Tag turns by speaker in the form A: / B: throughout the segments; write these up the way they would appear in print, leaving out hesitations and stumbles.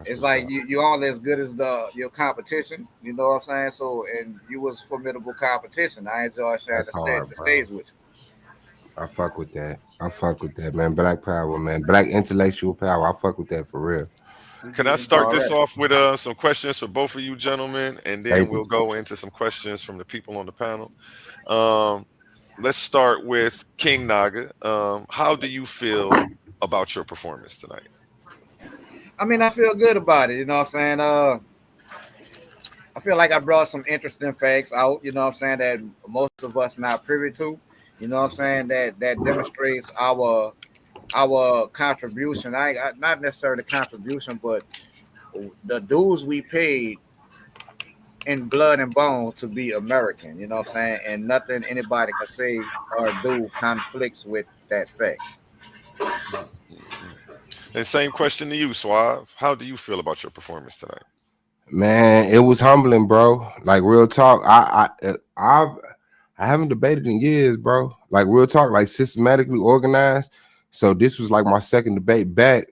A: That's
B: It's
A: what's
B: like
A: up.
B: you only as good as your competition. You know what I'm saying? So, and you was formidable competition. I enjoy sharing
A: That's hard,
B: the
A: bro.
B: stage with
A: I fuck with that. I fuck with that, man. Black power, man. Black intellectual power. I fuck with that for real.
B: you.
C: Can I
B: You
C: start this
B: already.
C: off with some questions for both of you gentlemen, and then
A: Thank
C: we'll
A: you.
C: go into some questions from the people on the panel. Um, let's start with King Naga. How do you feel about your performance tonight?
B: I mean, I feel good about it. You know what I'm saying? I feel like I brought some interesting facts out. You know what I'm saying? That most of us not privy to. You know what I'm saying? That demonstrates our contribution. Not necessarily contribution, but the dues we paid in blood and bones to be American. You know what I'm saying? And nothing anybody can say or do conflicts with that fact.
C: Mhm. And same question to you, Suave. How do you feel about your performance tonight?
A: Man, it was humbling, bro. Like real talk. I haven't debated in years, bro. Like real talk, like systematically organized. So this was like my second debate back,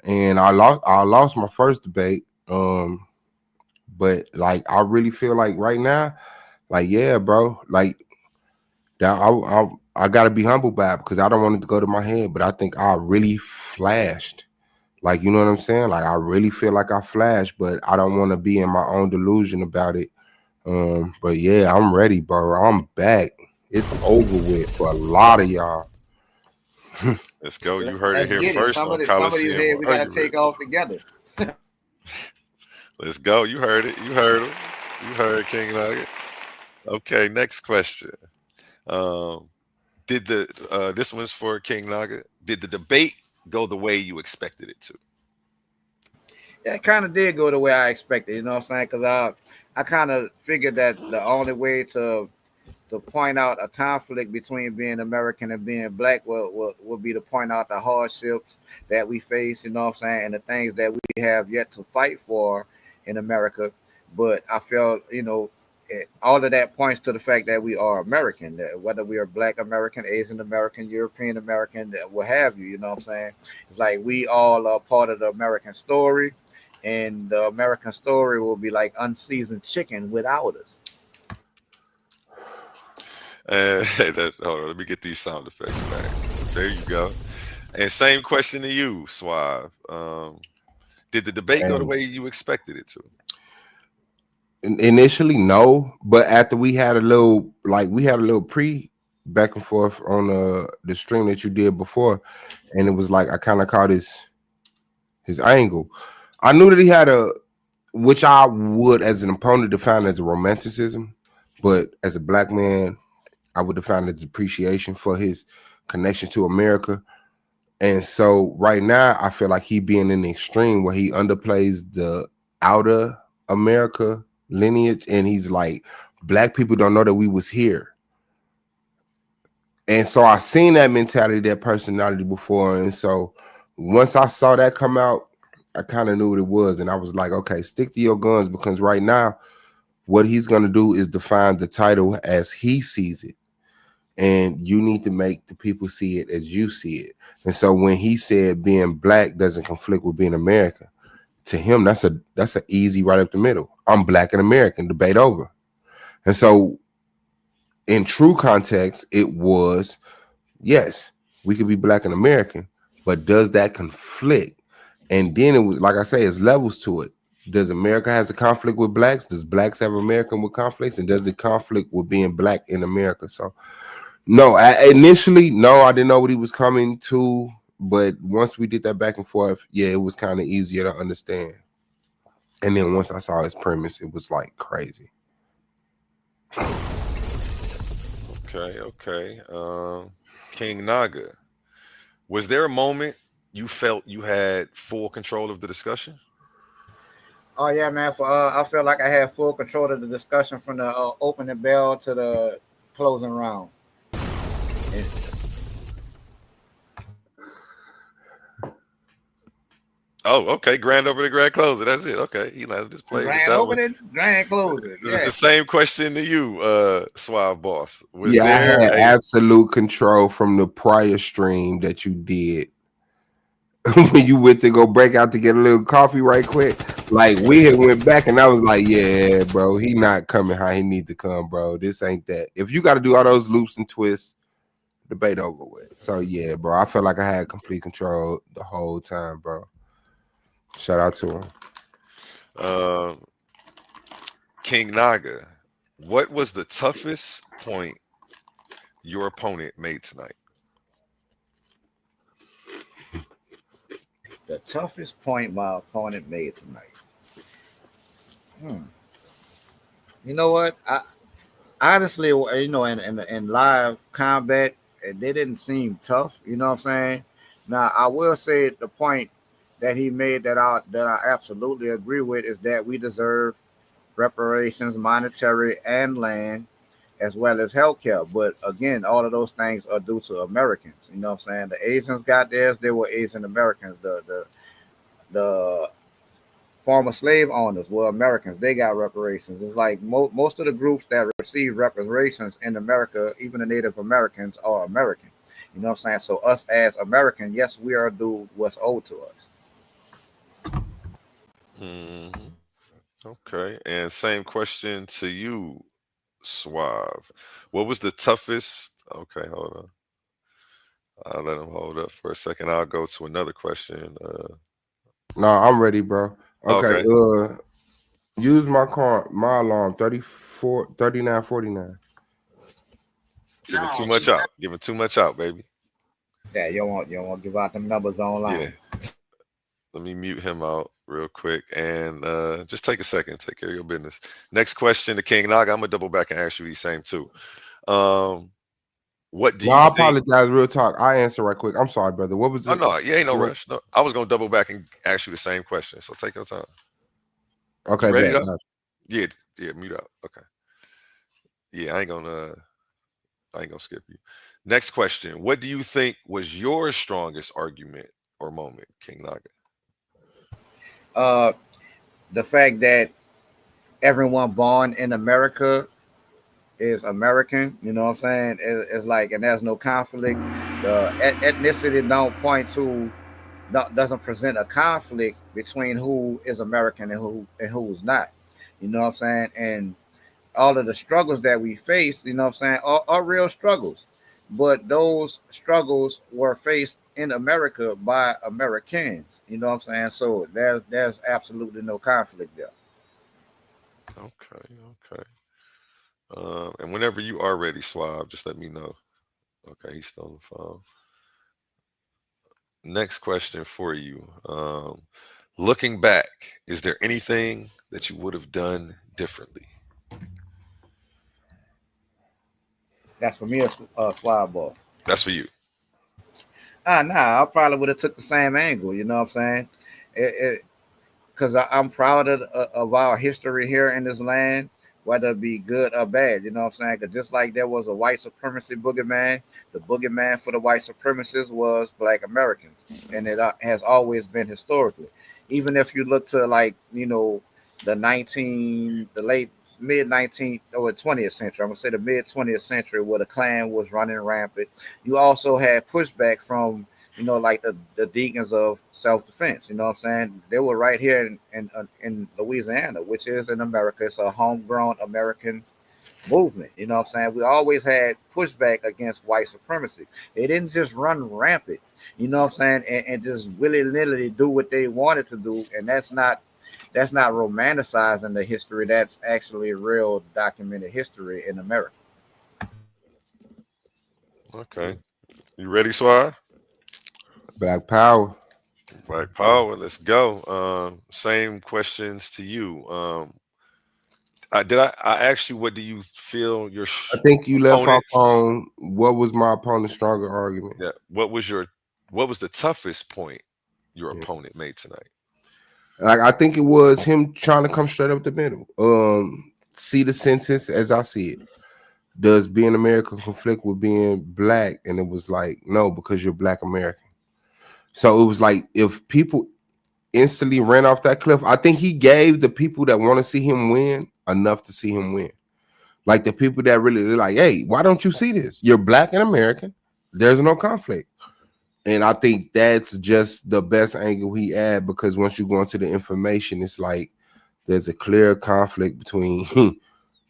A: and I lost my first debate. But like I really feel like right now, like yeah, bro. Like that I gotta be humble by it because I don't want it to go to my head, but I think I really flashed. Like, you know what I'm saying? Like, I really feel like I flashed, but I don't want to be in my own delusion about it. But yeah, I'm ready, bro. I'm back. It's over with for a lot of y'all.
C: Let's go. You heard it
B: Let's
C: here
B: get it.
C: first on
B: Some of these
C: Coliseum
B: heads we gotta take
C: Arguments.
B: off together.
C: Let's go. You heard it. You heard him. You heard King Nugget. Okay, next question. Um, did the this one's for King Nugget. Did the debate go the way you expected it to?
B: Yeah, it kind of did go the way I expected. You know what I'm saying? Because I kind of figured that the only way to point out a conflict between being American and being black will be to point out the hardships that we face, you know what I'm saying, and the things that we have yet to fight for in America. But I felt, all of that points to the fact that we are American, that whether we are black American, Asian American, European American, what have you, you know what I'm saying? It's like we all are part of the American story, and the American story will be like unseasoned chicken without us.
C: Hold on, let me get these sound effects back. There you go. And same question to you, Suave. Did the debate go the
A: And
C: way you expected it to?
A: initially, no, but after we had a little pre back and forth on the stream that you did before, and it was like I kind of caught his angle. I knew that he had which I would, as an opponent, define as a romanticism, but as a black man, I would define it as appreciation for his connection to America. And so right now, I feel like he being in the extreme where he underplays the outer America lineage, and he's like, black people don't know that we was here. And so I seen that mentality, that personality before. And so once I saw that come out, I kind of knew what it was. And I was like, okay, stick to your guns, because right now, what he's gonna do is define the title as he sees it. And you need to make the people see it as you see it. And so when he said being black doesn't conflict with being American, to him that's a easy right up the middle. I'm black and American, debate over. And so in true context, it was yes, we could be black and American, but does that conflict? And then it was like I say, it's levels to it. Does America has a conflict with blacks? Does blacks have American with conflicts? And does it conflict with being black in America? So no, initially, no, I didn't know what he was coming to. But once we did that back and forth, yeah, it was kind of easier to understand. And then once I saw his premise, it was like crazy.
C: Okay, okay. King Naga, was there a moment you felt you had full control of the discussion?
B: Oh yeah, man. I feel like I had full control of the discussion from the opening bell to the closing round. And
C: Oh, okay. Grand opening, grand closing. That's it. Okay, he landed his plane with
B: grand
C: that one.
B: opening, grand closing.
C: The
B: Yeah.
C: same question to you, Suave Boss. Was
A: Yeah, I
C: there
A: had
C: a
A: absolute control from the prior stream that you did. when you went to go break out to get a little coffee right quick. Like we had went back and I was like, yeah, bro, he not coming how he need to come, bro. This ain't that. If you got to do all those loops and twists, debate over with. So yeah, bro, I felt like I had complete control the whole time, bro. Shout out to him.
C: Um, King Naga, what was the toughest point your opponent made tonight?
B: The toughest point my opponent made tonight. Hmm. You know what? I honestly, in live combat, they didn't seem tough. You know what I'm saying? Now, I will say the point that he made that I absolutely agree with is that we deserve reparations, monetary and land, as well as healthcare. But again, all of those things are due to Americans. You know what I'm saying? The Asians got theirs; they were Asian Americans. The former slave owners were Americans. They got reparations. It's like most of the groups that receive reparations in America, even the Native Americans, are American. You know what I'm saying? So us as American, yes, we are due what's owed to us.
C: Mhm. Okay, and same question to you, Suave. What was the toughest? Okay, hold on. I'll let him hold up for a second. I'll go to another question.
A: No, I'm ready, bro. Okay,
C: Okay,
A: use my car, my alarm, 34, 39, 49.
C: giving too much out. Giving too much out, baby.
B: Yeah, you don't want to give out them numbers
C: Yeah.
B: online.
C: Let me mute him out real quick and just take a second, take care of your business. Next question to King Naga. I'm gonna double back and ask you these same two. Um, what do
A: No,
C: you
A: I
C: think?
A: apologize. Real talk. I answer right quick. I'm sorry, brother. What was
C: Oh
A: it?
C: no, yeah, ain't no rush. No, I was gonna double back and ask you the same question. So take your time. You
A: Okay,
C: ready
A: bet.
C: though? Yeah, yeah, mute out. Okay. Yeah, I ain't gonna skip you. Next question. What do you think was your strongest argument or moment, King Naga?
B: Uh, the fact that everyone born in America is American. You know what I'm saying? It's like, and there's no conflict. The ethnicity don't point to, doesn't present a conflict between who is American and who's not. You know what I'm saying? And all of the struggles that we face, you know what I'm saying, are real struggles. But those struggles were faced in America by Americans. You know what I'm saying? So there's absolutely no conflict there.
C: Okay, okay. And whenever you are ready, Swab, just let me know. Okay, he's still on the phone. Next question for you. Looking back, is there anything that you would have done differently?
B: That's for me a swab ball.
C: That's for you.
B: Nah, I probably would have took the same angle. You know what I'm saying? Because I'm proud of our history here in this land, whether it be good or bad. You know what I'm saying? Because just like there was a white supremacy boogeyman, the boogeyman for the white supremacists was Black Americans, and it has always been historically. Even if you look to like the late mid 19th or 20th century, I'm gonna say the mid 20th century, where the Klan was running rampant. You also had pushback from like the deacons of self defense. You know what I'm saying? They were right here in Louisiana, which is in America. It's a homegrown American movement. You know what I'm saying? We always had pushback against white supremacy. They didn't just run rampant, you know what I'm saying, and just willy nilly do what they wanted to do. And that's not romanticizing the history. That's actually real documented history in America.
C: Okay. You ready, Swab?
A: Black Power.
C: Black Power. Let's go. Same questions to you. I asked you what do you feel your
A: I think you left off
C: opponents?
A: on what was my opponent's stronger argument.
C: Yeah. What was the toughest point your
A: Yeah.
C: opponent made tonight?
A: Like I think it was him trying to come straight up the middle. See the census as I see it. Does being American conflict with being black? And it was like, no, because you're Black American. So it was like if people instantly ran off that cliff, I think he gave the people that want to see him win enough to see him win. Like the people that really, they're like, hey, why don't you see this? You're Black and American. There's no conflict. And I think that's just the best angle he had, because once you go into the information, it's like there's a clear conflict between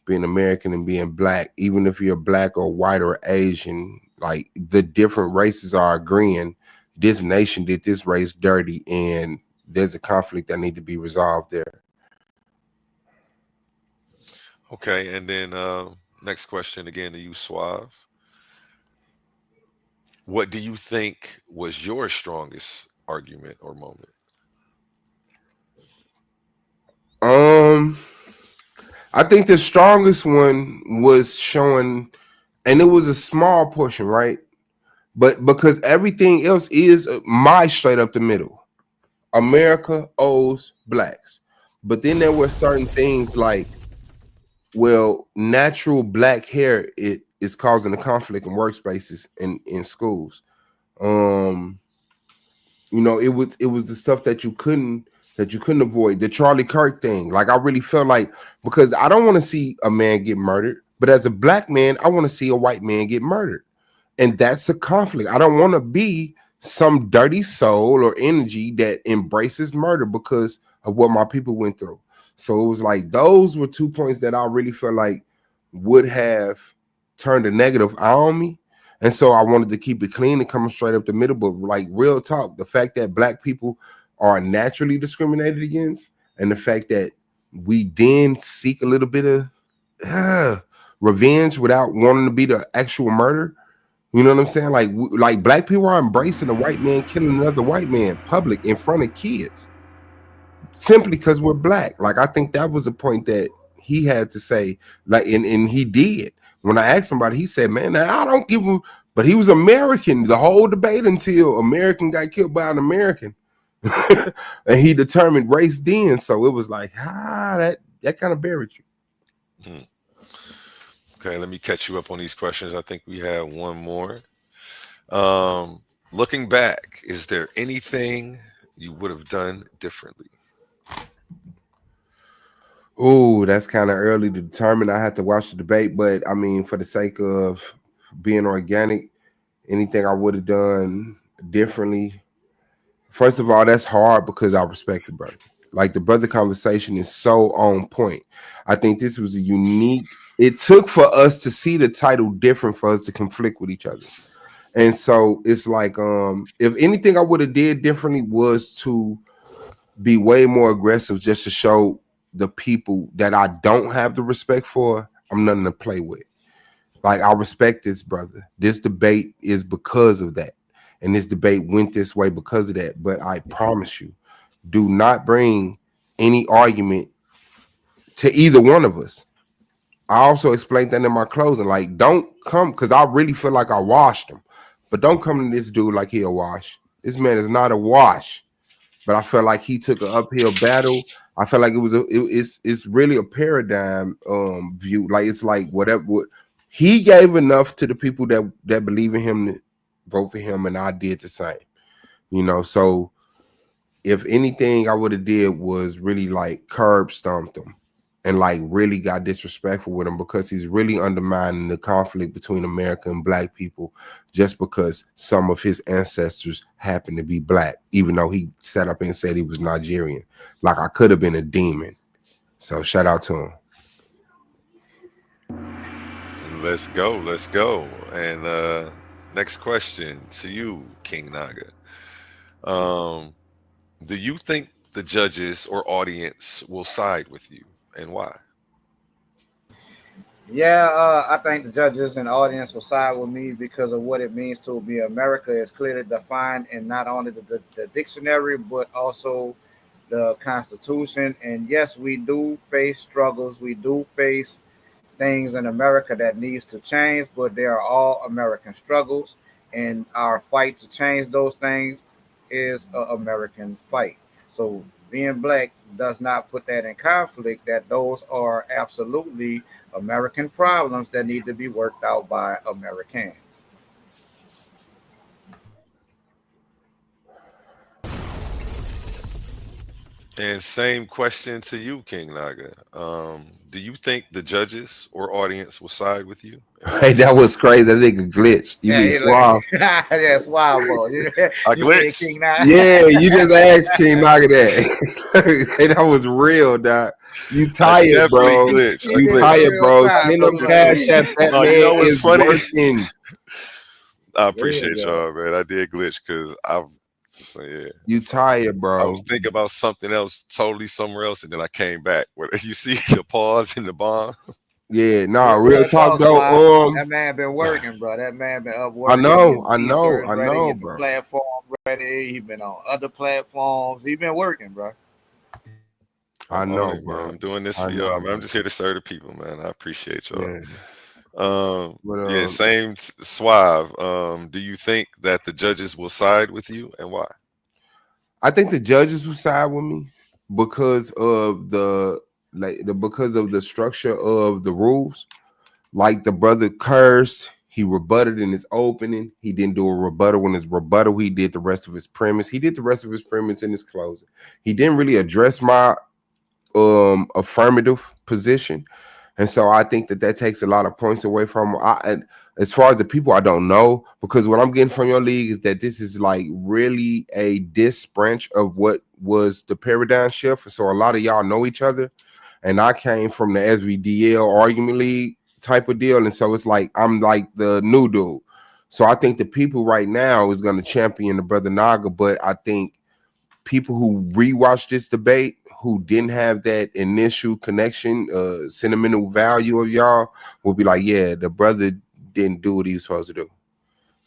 A: being American and being black. Even if you're black or white or Asian, like the different races are agreeing this nation did this race dirty, and there's a conflict that need to be resolved there.
C: Okay, and then next question again to you, Suave. What do you think was your strongest argument or moment?
A: Um, I think the strongest one was showing, and it was a small portion, right? But because everything else is my straight up the middle. America owes blacks. But then there were certain things like, well, natural black hair it is causing a conflict in workspaces and in schools. Um, it was the stuff that you couldn't avoid. The Charlie Kirk thing. Like I really felt like, because I don't want to see a man get murdered, but as a black man, I want to see a white man get murdered. And that's a conflict. I don't want to be some dirty soul or energy that embraces murder because of what my people went through. So it was like those were 2 points that I really felt like would have turned a negative eye on me. And so I wanted to keep it clean and come straight up the middle. But like real talk, the fact that black people are naturally discriminated against, and the fact that we then seek a little bit of revenge without wanting to be the actual murder. You know what I'm saying? Like black people are embracing a white man killing another white man public in front of kids simply because we're black. Like I think that was a point that he had to say. Like and he did. When I asked somebody, he said, "Man, I don't give him." But he was American the whole debate until American got killed by an American, and he determined race then. So it was like that kind of buried you.
C: Hmm. Okay, let me catch you up on these questions. I think we have one more. Um, Looking back, is there anything you would have done differently?
A: Oh, that's kind of early to determine. I had to watch the debate, but I mean, for the sake of being organic, anything I would have done differently. First of all, that's hard because I respect the brother. Like the brother conversation is so on point. I think this was a unique. It took for us to see the title different for us to conflict with each other. And so it's like, if anything I would have did differently was to be way more aggressive, just to show the people that I don't have the respect for, I'm nothing to play with. Like I respect this brother. This debate is because of that. And this debate went this way because of that. But I promise you, do not bring any argument to either one of us. I also explained that in my closing. Like, don't come, because I really feel like I washed him. But don't come to this dude like he a wash. This man is not a wash. But I felt like he took an uphill battle. I felt like it's really a paradigm view. Like it's like whatever he gave enough to the people that believe in him to vote for him, and I did the same. So if anything I would have did was really like curb stomped him and like really got disrespectful with him, because he's really undermining the conflict between America and black people just because some of his ancestors happen to be black, even though he sat up and said he was Nigerian. Like I could have been a demon. So shout out to him.
C: Let's go. Let's go. And next question to you, King Naga. Um, do you think the judges or audience will side with you, and why?
B: Yeah, I think the judges and the audience will side with me because of what it means to be America is clearly defined in not only the dictionary but also the Constitution. And yes, we do face struggles. We do face things in America that needs to change, but they are all American struggles, and our fight to change those things is an American fight. So being black does not put that in conflict. That those are absolutely American problems that need to be worked out by Americans.
C: And same question to you, King Naga. do you think the judges or audience will side with you, and why?
A: Hey, that was crazy. That nigga glitched. You
B: Yeah,
A: mean
B: he like,
A: Suave?
B: yeah, Suave boy.
C: I
B: You said
C: glitched.
B: King Nine.
A: Yeah, you just asked King Nugget that. Hey, that was real, dog. You
C: I
A: tired,
C: definitely
A: bro.
C: glitched. I
B: He
A: You
B: did it in
C: glitched.
A: tired,
B: real
A: bro.
B: time,
A: Send
B: though,
A: them
B: brother.
A: cash apps. That
C: No, you
A: man
C: know what's
A: is
C: funny?
A: working.
C: I
B: Yeah,
C: appreciate
B: yeah.
C: y'all, man. I did glitch because so, yeah.
A: You
C: So
A: tired,
C: I
A: bro.
C: was thinking about something else, totally somewhere else, and then I came back. Where you see the pause in the bomb.
A: Yeah, nah, real
B: Real
A: talk
B: talk, Suave.
A: though.
B: That man been working, bro. That man been up
A: I
B: working,
A: know,
B: getting
A: I know,
B: t-shirts
A: I
B: ready,
A: know,
B: getting the
A: bro.
B: platform ready. He been on other platforms. He been working, bro.
A: I
C: I'm on
A: know,
C: it, man.
A: bro.
C: I'm doing this
A: I
C: for y'all,
A: know,
C: man. I'm
A: bro.
C: just here to serve the people, man. I appreciate y'all.
A: Yeah, but
C: Yeah, same Suave. Do you think that the judges will side with you, and why?
A: I think the judges will side with me because of because of the structure of the rules. Like the brother cursed, he rebutted in his opening. He didn't do a rebuttal in his rebuttal. He did the rest of his premise. He did the rest of his premise in his closing. He didn't really address my affirmative position, and so I think that that takes a lot of points away from and as far as the people, I don't know, because what I'm getting from your league is that this is like really a diss branch of what was the paradigm shift. So a lot of y'all know each other, and I came from the SVDL argument league type of deal, and so it's like I'm like the new dude. So I think the people right now is going to champion the brother Naga, but I think people who rewatch this debate who didn't have that initial connection, sentimental value of y'all will be like, yeah, the brother didn't do what he was supposed to do.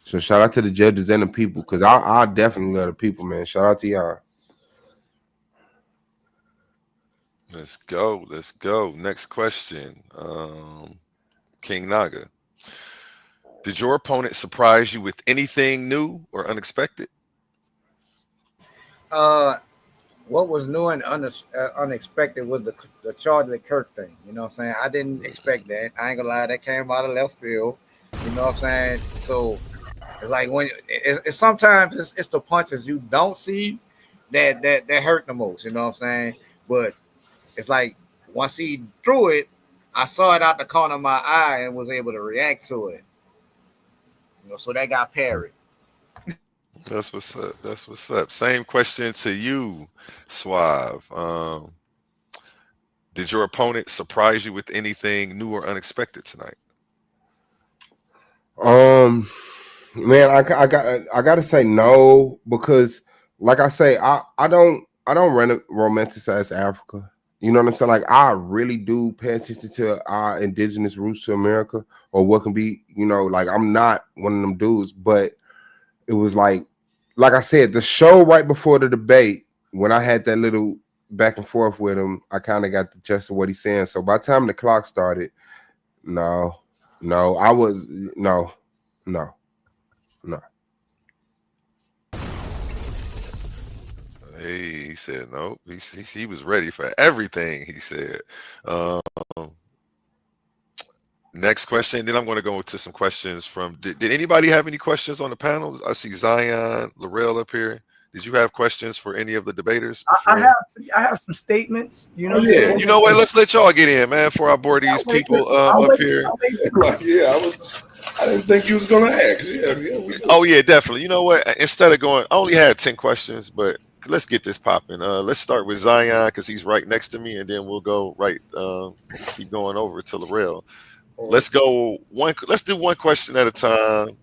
A: So shout out to the judges and the people, because I definitely love the people, man. Shout out to y'all.
C: Let's go. Let's go. Next question. King Naga. Did your opponent surprise you with anything new or unexpected?
B: Uh, what was new and unexpected was the Charlie Kirk thing. You know what I'm saying? I didn't expect that. I ain't gonna lie, that came out of left field. You know what I'm saying? So it's like when it's sometimes it's the punches you don't see that hurt the most. You know what I'm saying? But it's like once he threw it, I saw it out the corner of my eye and was able to react to it. You know, so that got parried.
C: That's what's up. That's what's up. Same question to you, Suave. Did your opponent surprise you with anything new or unexpected tonight?
A: Um, man, I gotta say no, because like I say, I don't romanticize Africa. You know what I'm saying? Like I really do pay attention to our indigenous roots to America, or what can be, like I'm not one of them dudes, but it was like I said, the show right before the debate, when I had that little back and forth with him, I kind of got the gist of what he's saying. So by the time the clock started, no, no, I was no, no, no.
C: Hey, he said no. He was ready for everything. He said. Um, Next question. Then I'm going to go into some questions from. Did anybody have any questions on the panel? I see Zion, Laurel up here. Did you have questions for any of the debaters
D: I
C: before?
D: have I have some statements. You know
C: Oh
D: what I'm
C: yeah.
D: saying?
C: You know what? Let's let y'all get in, man. Before I bore these
D: I'll wait.
C: people
D: I'll
C: up
D: wait.
C: here.
D: I'll wait.
E: Like, yeah, I didn't think you was gonna ask. Yeah, yeah, we do.
C: Oh yeah, definitely. You know what? Instead of going, I only had 10 questions, but let's get this popping. Let's start with Zion because he's right next to me, and then we'll go right. Keep going over to Laurel. Let's go one. Let's do one question at a time,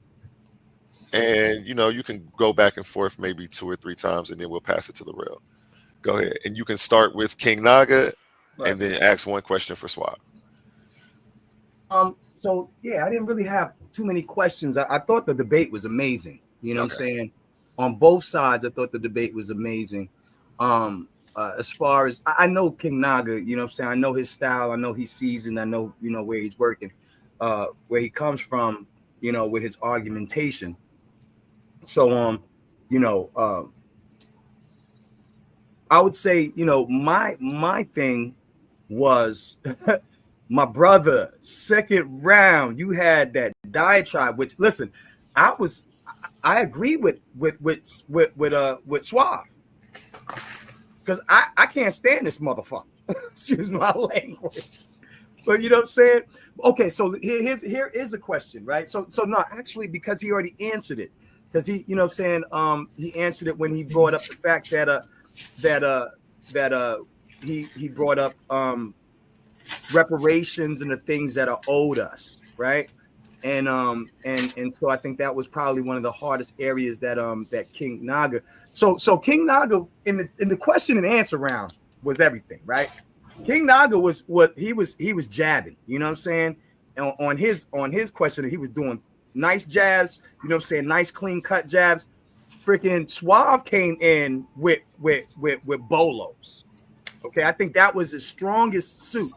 C: and you can go back and forth maybe 2 or 3 times, and then we'll pass it to Laurel. Go ahead, and you can start with King Naga,
D: Right.
C: and then ask one question for Swap.
D: So yeah, I didn't really have too many questions. I thought the debate was amazing. You know what I'm
C: Okay.
D: saying? On both sides, I thought the debate was amazing. As far as I know King Naga, you know what I'm saying? I know his style, I know he's seasoned, I know, where he's working, where he comes from, with his argumentation. So you know, I would say, my thing was my brother, second round, you had that diatribe, which listen, I agree with Suave. Because I can't stand this motherfucker. Excuse my language. But you know what I'm saying? Okay, so here is a question, right? So no, actually, because he already answered it, because he, you know what I'm saying, he answered it when he brought up the fact that he brought up reparations and the things that are owed us, right? And so I think that was probably one of the hardest areas that King Naga. So King Naga in the question and answer round was everything, right? King Naga was what he was jabbing, you know what I'm saying? On his question, he was doing nice jabs, you know what I'm saying, nice clean cut jabs. Freaking Suave came in with bolos. Okay, I think that was his strongest suit.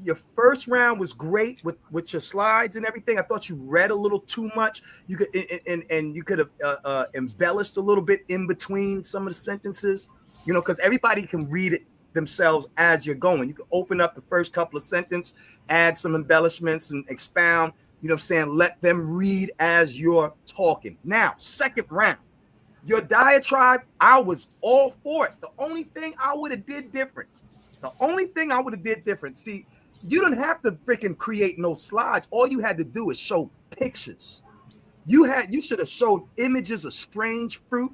D: Your first round was great with your slides and everything. I thought you read a little too much. You could and you could have embellished a little bit in between some of the sentences, you know, because everybody can read it themselves as you're going. You can open up the first couple of sentences, add some embellishments and expound, you know what I'm saying? Let them read as you're talking. Now, second round, your diatribe, I was all for it. The only thing I would have did different, see, you don't have to freaking create no slides. All you had to do is show pictures. You should have showed images of strange fruit.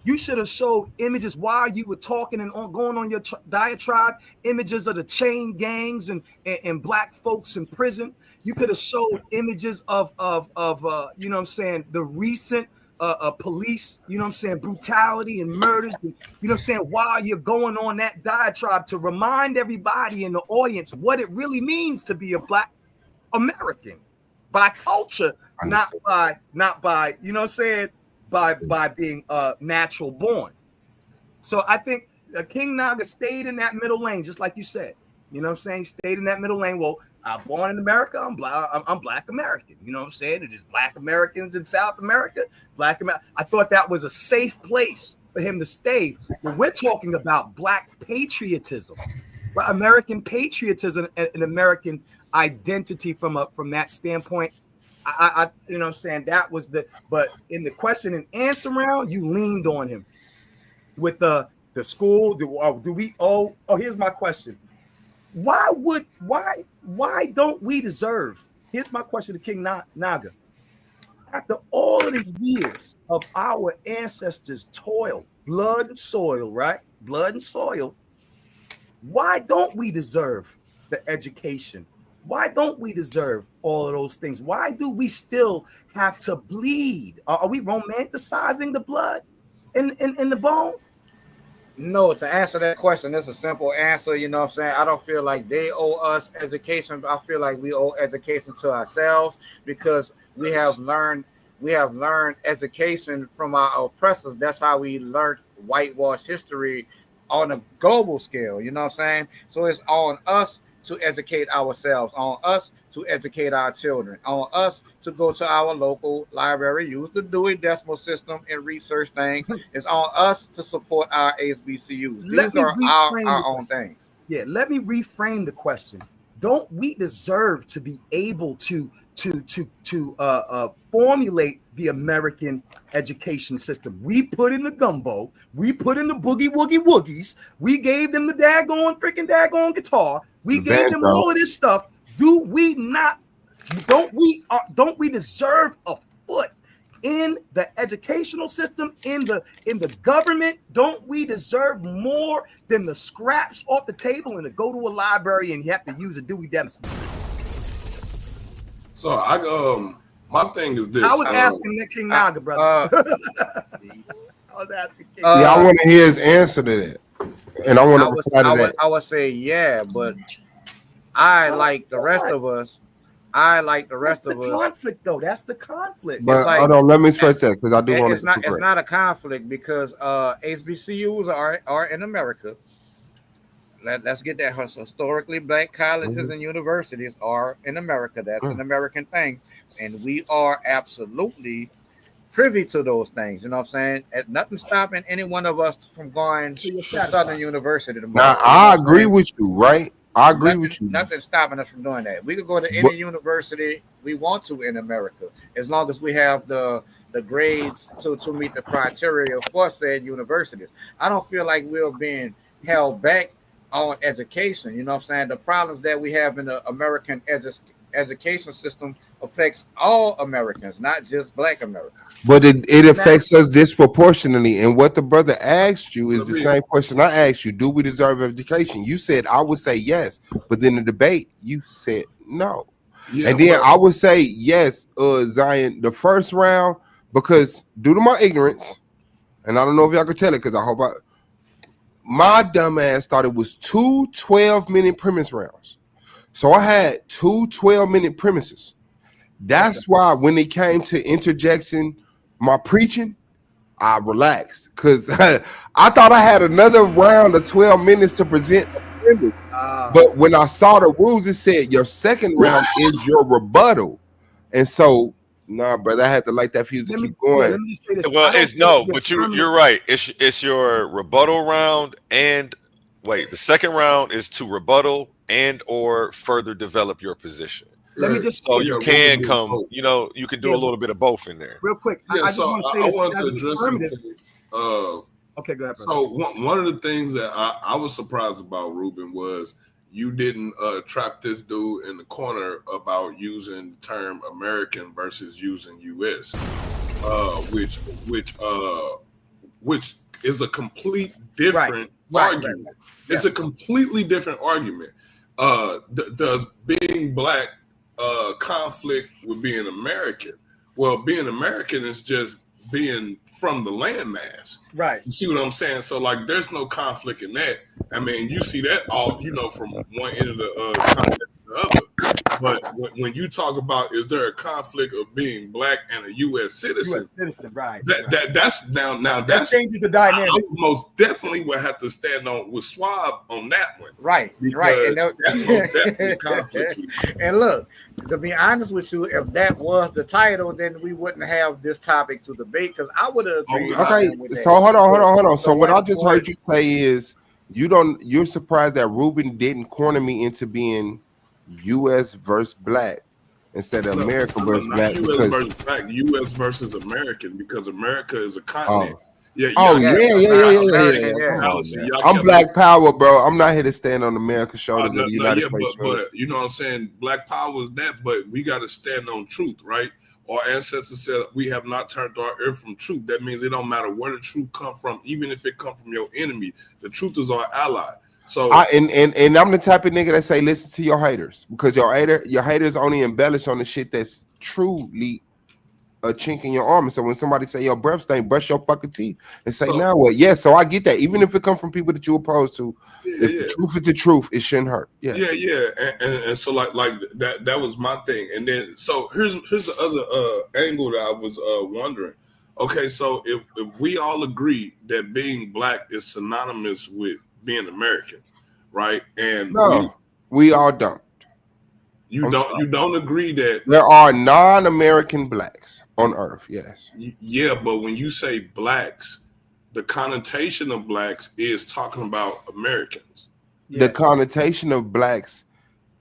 D: You should have showed images while you were talking and going on your diatribe, images of the chain gangs and black folks in prison. You could have showed images of you know what I'm saying, the recent police, you know what I'm saying, brutality and murders, you know what I'm saying, while you're going on that diatribe to remind everybody in the audience what it really means to be a black American by culture, not by, you know what I'm saying, by being natural born. So I think King Naga stayed in that middle lane, just like you said. You know what I'm saying? He stayed in that middle lane. Well, I'm born in America. I'm black American. You know what I'm saying? It is black Americans in South America. I thought that was a safe place for him to stay. When we're talking about black patriotism, right? American patriotism and American identity from that standpoint. I you know what I'm saying, that was but in the question and answer round, you leaned on him with the school. Do we owe? Oh, here's my question. Why don't we deserve? Here's my question to King Naga. After all of the years of our ancestors' toil, blood and soil, right? Blood and soil. Why don't we deserve the education? Why don't we deserve all of those things? Why do we still have to bleed? Are we romanticizing the blood in the bone?
B: No, to answer that question, it's a simple answer. You know what I'm saying? I don't feel like they owe us education. I feel like we owe education to ourselves because we have learned education from our oppressors. That's how we learned whitewash history on a global scale. You know what I'm saying? So it's on us to educate ourselves, on us to educate our children, on us to go to our local library, use the Dewey Decimal System and research things. It's on us to support our HBCUs. These are our own things.
D: Yeah, let me reframe the question. Don't we deserve to be able to formulate the American education system? We put in the gumbo, we put in the boogie woogie woogies, we gave them the daggone guitar, we gave them all of this stuff. Do we not? Don't we deserve a foot in the educational system, in the government? Don't we deserve more than the scraps off the table and to go to a library and you have to use a Dewey Decimal System?
E: So my thing is this.
D: I was asking Nick King Naga, brother. I was asking King.
A: Yeah, I want to hear his answer to that, and I want to reply to that.
B: I would say yeah, but I like the rest of us.
D: That's the conflict, though. That's the conflict.
A: But hold on, let me express that because I do want to.
B: It's not a conflict because HBCUs are in America. Let's get that. Historically, black colleges and universities are in America. That's an American thing, and we are absolutely privy to those things. You know what I'm saying? Nothing stopping any one of us from going to Southern University tomorrow.
A: Now, I agree with you, right? I agree with you.
B: Nothing stopping us from doing that. We could go to any university we want to in America, as long as we have the grades to meet the criteria for said universities. I don't feel like we're being held back on education. You know what I'm saying? The problems that we have in the American education system affects all Americans, not just Black Americans.
A: But it affects us disproportionately. And what the brother asked you is the same question I asked you. Do we deserve education? You said I would say yes, but then in the debate, you said no.
E: Yeah,
A: and then I would say yes, Zion, the first round, because due to my ignorance, and I don't know if y'all could tell it because I hope my dumb ass thought it was 2 12-minute premise rounds. So I had 2 12-minute premises. That's why when it came to interjection, my preaching, I relaxed because I thought I had another round of 12 minutes to present a premise. But when I saw the rules, it said your second round is your rebuttal. And so, nah, brother, I had to light that fuse to keep going.
D: Yeah, let me just say this.
C: Well, it's no, but you're right. It's your rebuttal round, and wait, the second round is to rebuttal and or further develop your position.
D: Let me just
C: so you can come, you know, you can do a little bit of both in there.
D: Real quick.
E: Yeah,
D: I just want to say this.
E: wanted to address something.
D: Okay, go ahead.
E: So one of the things that I was surprised about, Ruben, was you didn't trap this dude in the corner about using the term American versus using U.S., which is a complete different argument. It's a completely different argument. Does being Black conflict with being American? Well, being American is just being from the landmass.
D: Right.
E: You see what I'm saying? So like there's no conflict in that. I mean, you see that all, you know, from one end of the continent to the other. But when you talk about is there a conflict of being Black and a U.S. citizen?
D: U.S. citizen, right.
E: That's now
D: that changes the dynamic.
E: I most definitely will have to stand on with Suave on that one.
B: Right. And
E: that's most definitely conflict.
B: And look, to be honest with you, if that was the title, then we wouldn't have this topic to debate because I would have agreed.
A: Okay, so hold on. So what I just heard you say is you're surprised that Ruben didn't corner me into being U.S. versus Black instead of American versus Black.
E: U.S. versus Black, U.S. versus American, because America is a continent.
A: Yeah. I'm Black Power, bro. I'm not here to stand on America's shoulders of the United States.
E: But you know what I'm saying? Black Power is that, but we got to stand on truth, right? Our ancestors said we have not turned our ear from truth. That means it don't matter where the truth come from, even if it come from your enemy. The truth is our ally. So
A: and I'm the type of nigga that say listen to your haters, because your haters only embellish on the shit that's truly a chink in your armor. So when somebody say your breath stink, brush your fucking teeth and say now what? Yeah, so I get that. Even if it come from people that you opposed to, if the truth is the truth, it shouldn't hurt. Yeah.
E: And so like that was my thing. And then so here's the other angle that I was wondering. Okay, so if we all agree that being Black is synonymous with being American, right? And
A: no, we all don't.
E: You don't agree that
A: there are non-American Blacks on Earth? Yes.
E: Yeah, but when you say Blacks, the connotation of Blacks is talking about Americans.
A: The connotation of Blacks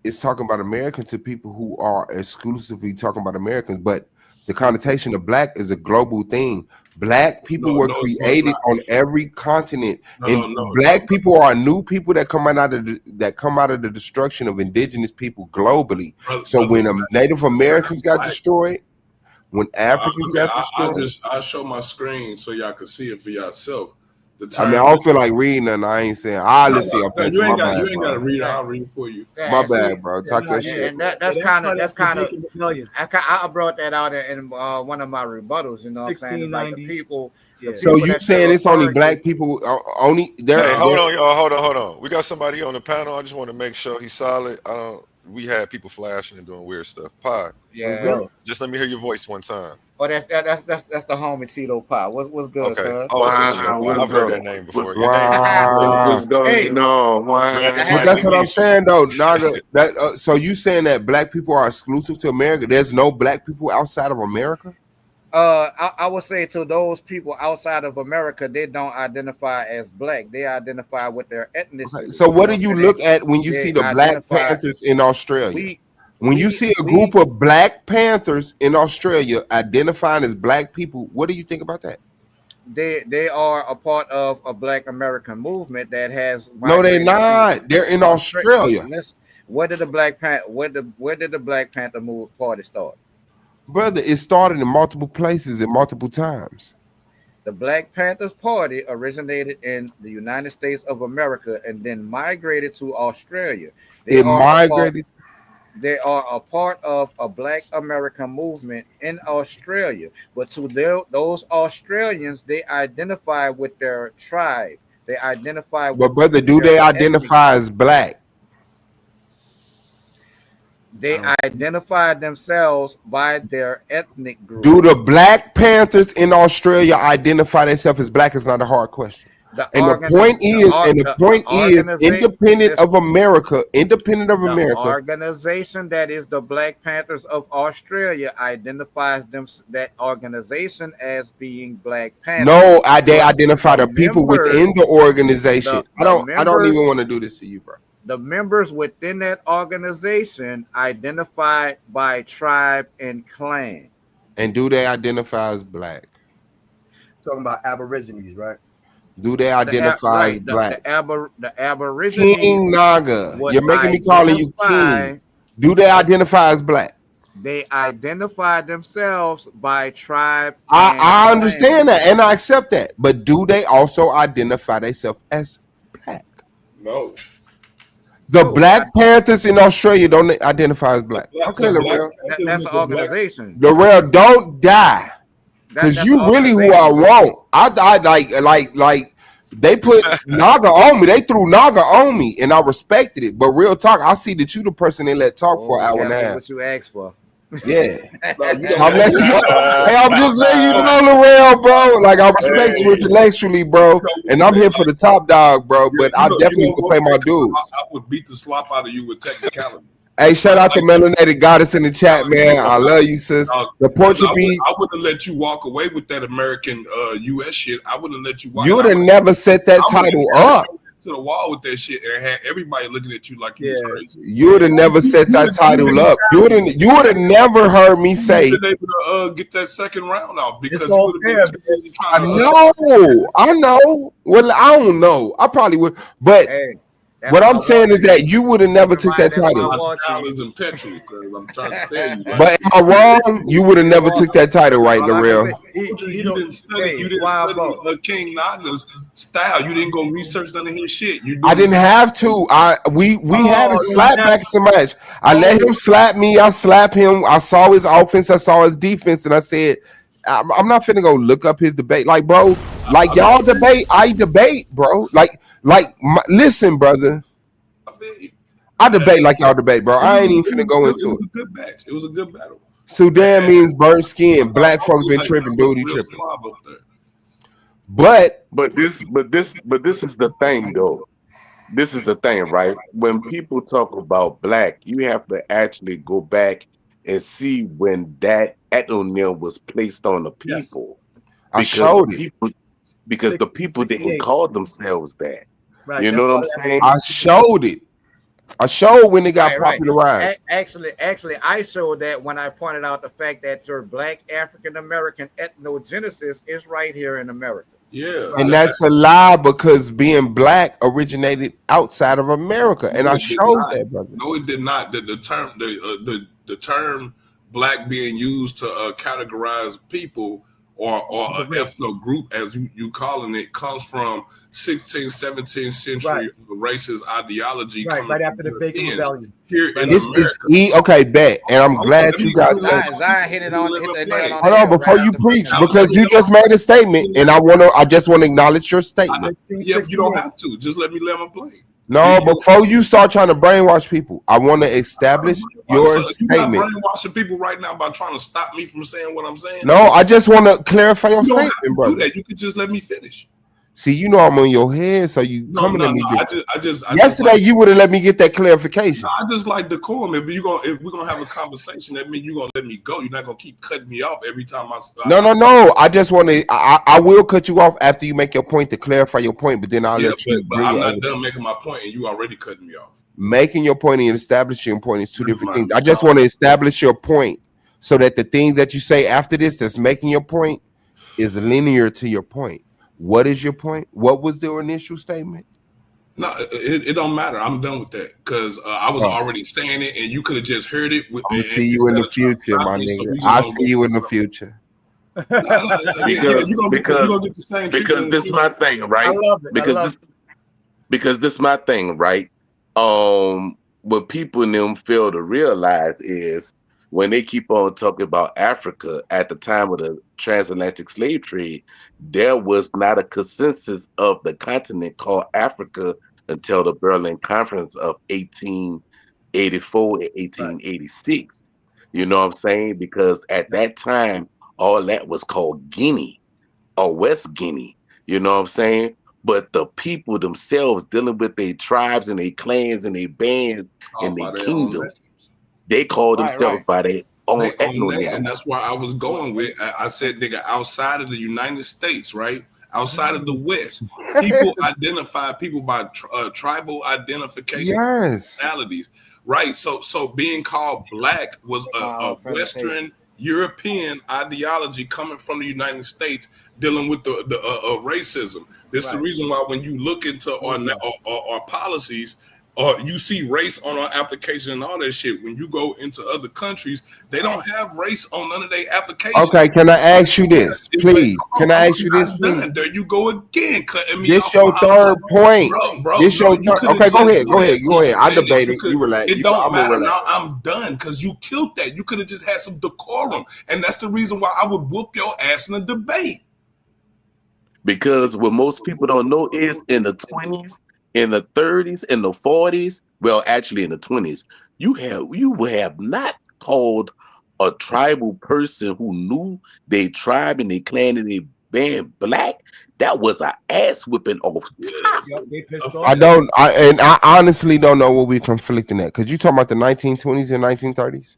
A: is talking about Americans to people who are exclusively talking about Americans, but the connotation of Black is a global thing. Black people were created on every continent, and Black people are new people that come out of the destruction of indigenous people globally. So when Native Americans got destroyed, when Africans got destroyed,
E: I'll show my screen so y'all can see it for yourself.
A: I mean, I don't feel like reading nothing. I ain't saying. Listen up.
E: You ain't got to read it. I'll read it for you.
A: My bad, bro. Talk your shit.
B: And that's kind of. I brought that out in one of my rebuttals. You know, 1690 like the people. Yeah.
A: So you saying it's only Black people? Only there?
C: Hey, hold on, y'all. Hold on. We got somebody on the panel. I just want to make sure he's solid. We had people flashing and doing weird stuff. Pie.
B: Yeah. Really?
C: Just let me hear your voice one time.
B: Oh, that's the homie Cheeto Pie. What's good?
C: Okay. Oh, I've heard that name before.
A: What's going on? But that's what I'm saying, though, Naga. So you saying that Black people are exclusive to America? There's no Black people outside of America?
B: I would say to those people outside of America, they don't identify as Black. They identify with their ethnicity.
A: Okay. So what do you look at when you see the Black Panthers in Australia? When you see a group of Black Panthers in Australia identifying as Black people, what do you think about that?
B: they are a part of a Black American movement that has
A: No, they're
B: migrated
A: not. They're in
B: to Australia.
A: Australia.
B: Where did the Black Panther where did the Black Panther move party start?
A: Brother, it started in multiple places and multiple times.
B: The Black Panthers Party originated in the United States of America and then migrated to Australia. They
A: It
B: are a part
A: migrated.
B: they are a part of a Black American movement in Australia. But to those Australians, they identify with their tribe. They identify
A: But
B: with
A: brother, do
B: their
A: they
B: ethnic
A: identify
B: group.
A: as black?
B: They identify themselves by their ethnic group.
A: Do the Black Panthers in Australia identify themselves as black? Is not a hard question. And the point is, independent of America,
B: the organization that is the Black Panthers of Australia identifies that organization as being Black Panthers.
A: No, they identify the people within the organization. I don't even want to do this to you, bro.
B: The members within that organization identify by tribe and clan.
A: And do they identify as black?
D: Talking about Aborigines, right?
A: Do they identify as black?
B: The Aborigines.
A: King Naga. You're making me calling you king. Do they identify as black?
B: They identify themselves by tribe.
A: I understand that and I accept that. But do they also identify themselves as black?
E: No.
A: The Black Panthers in Australia don't identify as black. Okay, Larell.
B: That's an organization.
A: Larell, don't die. Because you really who I want. I like they put Naga on me. They threw Naga on me, and I respected it. But real talk, I see that you the person they let talk for an hour and a half.
B: What you asked for?
A: Yeah, I'm just letting you know, Larell, bro. Like I respect you intellectually, bro, and I'm here for the top dog, bro. But I definitely will pay my dues.
E: I would beat the slop out of you with technicality.
A: Hey, shout out to Melanated Goddess in the chat, man. I love you, sis. The Portuguese.
E: I wouldn't let you walk away with that American U.S. shit. I wouldn't let you.
A: You would have never set that title up
E: to the wall with that shit and had everybody looking at you like you was crazy.
A: You would have never set that title up. You would have never heard me say.
E: You able to get that second round off because
A: I know. Well, I don't know. I probably would, but. Hey. What I'm saying is that you would have never took that title.
E: My style is impetuous, I'm trying to tell you.
A: But am I wrong? You would have never took that title, right, Larell?
E: You didn't study King Naga's style. You didn't go research none of his shit.
A: I didn't have to. We had a slap back so much. I let him slap me. I slapped him. I saw his offense. I saw his defense, and I said, I'm not finna go look up his debate. Like, bro, like y'all debate, I debate, bro. Listen, brother. I debate like y'all debate, bro. I ain't even finna go into it.
E: It was a good match. It was a good battle.
A: Sudan means burnt skin. Black folks been tripping, dude. He tripping. But
F: this is the thing, though. This is the thing, right? When people talk about black, you have to actually go back and see when that ethnonym was placed on the people.
A: I showed it.
F: Because the people didn't call themselves that. Right, you know what I'm saying?
A: I showed it. I showed when it got popularized.
B: Actually, I showed that when I pointed out the fact that your Black African American ethnogenesis is right here in America.
E: Yeah,
A: and that's a lie because being black originated outside of America, and I showed that, brother.
E: No, it did not. The term black being used to categorize people or an ethno group, as you calling it, comes from 16th, 17th century racist ideology.
D: Right after the Bacon Rebellion.
E: Here in
A: this
E: America.
A: is okay, bet, and I'm glad you guys said.
B: Zion hit it on.
A: Hold on, before you preach, because you just made a statement, and I just want to acknowledge your statement.
E: Yeah, you don't have to. Just let me play.
A: No, before you start trying to brainwash people, I want to establish your statement.
E: You're brainwashing people right now by trying to stop me from saying what I'm saying.
A: No, I just want to clarify your statement, brother.
E: Do that. You could just let me finish.
A: See, you know I'm on your head, so you coming at me.
E: I
A: Yesterday, you would have let me get that clarification.
E: No, I just like decorum. If we're gonna have a conversation, that means you're gonna let me go. You're not gonna keep cutting me off every time I.
A: No. I just want to. I will cut you off after you make your point to clarify your point, but then I'll let you.
E: But I'm not done making my point, and you already cutting me off.
A: Making your point and establishing your point is two different things. I just want to establish your point so that the things that you say after this, that's making your point, is linear to your point. What is your point? What was their initial statement?
E: No, it don't matter. I'm done with that because I was
A: Oh,
E: already saying it, and you could have just heard it
A: I'm gonna see you in
E: instead
A: the
E: of trying to
A: future,
E: stop
A: my
E: me. So
A: nigga.
E: we just
A: I
E: gonna
A: see
E: go.
A: you in the future.
E: Yeah,
F: because
E: you gonna get the same treatment
F: because
E: in the
F: this is
E: future.
F: my thing,
D: I
F: right?
D: love it. I
F: Because
D: love
F: this because this is my thing, right? What people in them fail to realize is when they keep on talking about Africa at the time of the transatlantic slave trade, there was not a consensus of the continent called Africa until the Berlin Conference of 1884 and
D: right.
F: 1886. You know what I'm saying? Because at
D: Yep.
F: that time, all that was called Guinea or West Guinea. You know what I'm saying? But the people themselves dealing with their tribes and their clans and their bands and
E: Called
F: their
E: by their own
F: kingdom,
E: name.
F: they call
B: Right,
F: themselves
B: right.
F: by their own
E: They own that,
F: ethnonym.
E: and that's where I was going with. I said, nigga, outside of the United States, right? Outside of the West, people identify people by tribal identification
A: Yes.
E: personalities, right? So being called black was
B: My
E: a
B: presentation.
E: Western European ideology coming from the United States dealing with the racism. This is the
D: Right.
E: reason why when you look into
D: Negro.
E: our policies, or you see race on our application and all that shit. When you go into other countries, they don't have race on none of their applications.
A: Okay, can I ask you this,
E: But
A: please? Can I ask
E: I'm
A: you this,
E: not
A: please?
E: done. There you go again, cutting me
A: This
E: off while
A: your
E: I'm
A: third
E: talking,
A: point.
E: bro.
A: This
E: No,
A: your
E: you
A: third.
E: could have
A: Okay, go
E: just
A: ahead. Go
E: let
A: ahead. Go
E: me
A: ahead. I
E: finish.
A: debated. You relax.
E: It don't
A: I'm gonna
E: matter.
A: relax.
E: Now I'm done because you killed that. You could have just had some decorum, and that's the reason why I would whoop your ass in a debate.
F: Because what most people don't know is in the 20s, in the 30s, in the 40s, well, actually in the 20s, you have not called a tribal person who knew their tribe and their clan and their band black. That was an ass whipping off top.
E: Yes,
D: Yep. They
E: a
D: pissed off.
A: I
E: fact.
A: don't. I honestly don't know what we're conflicting at. Cause you talking about the 1920s and 1930s.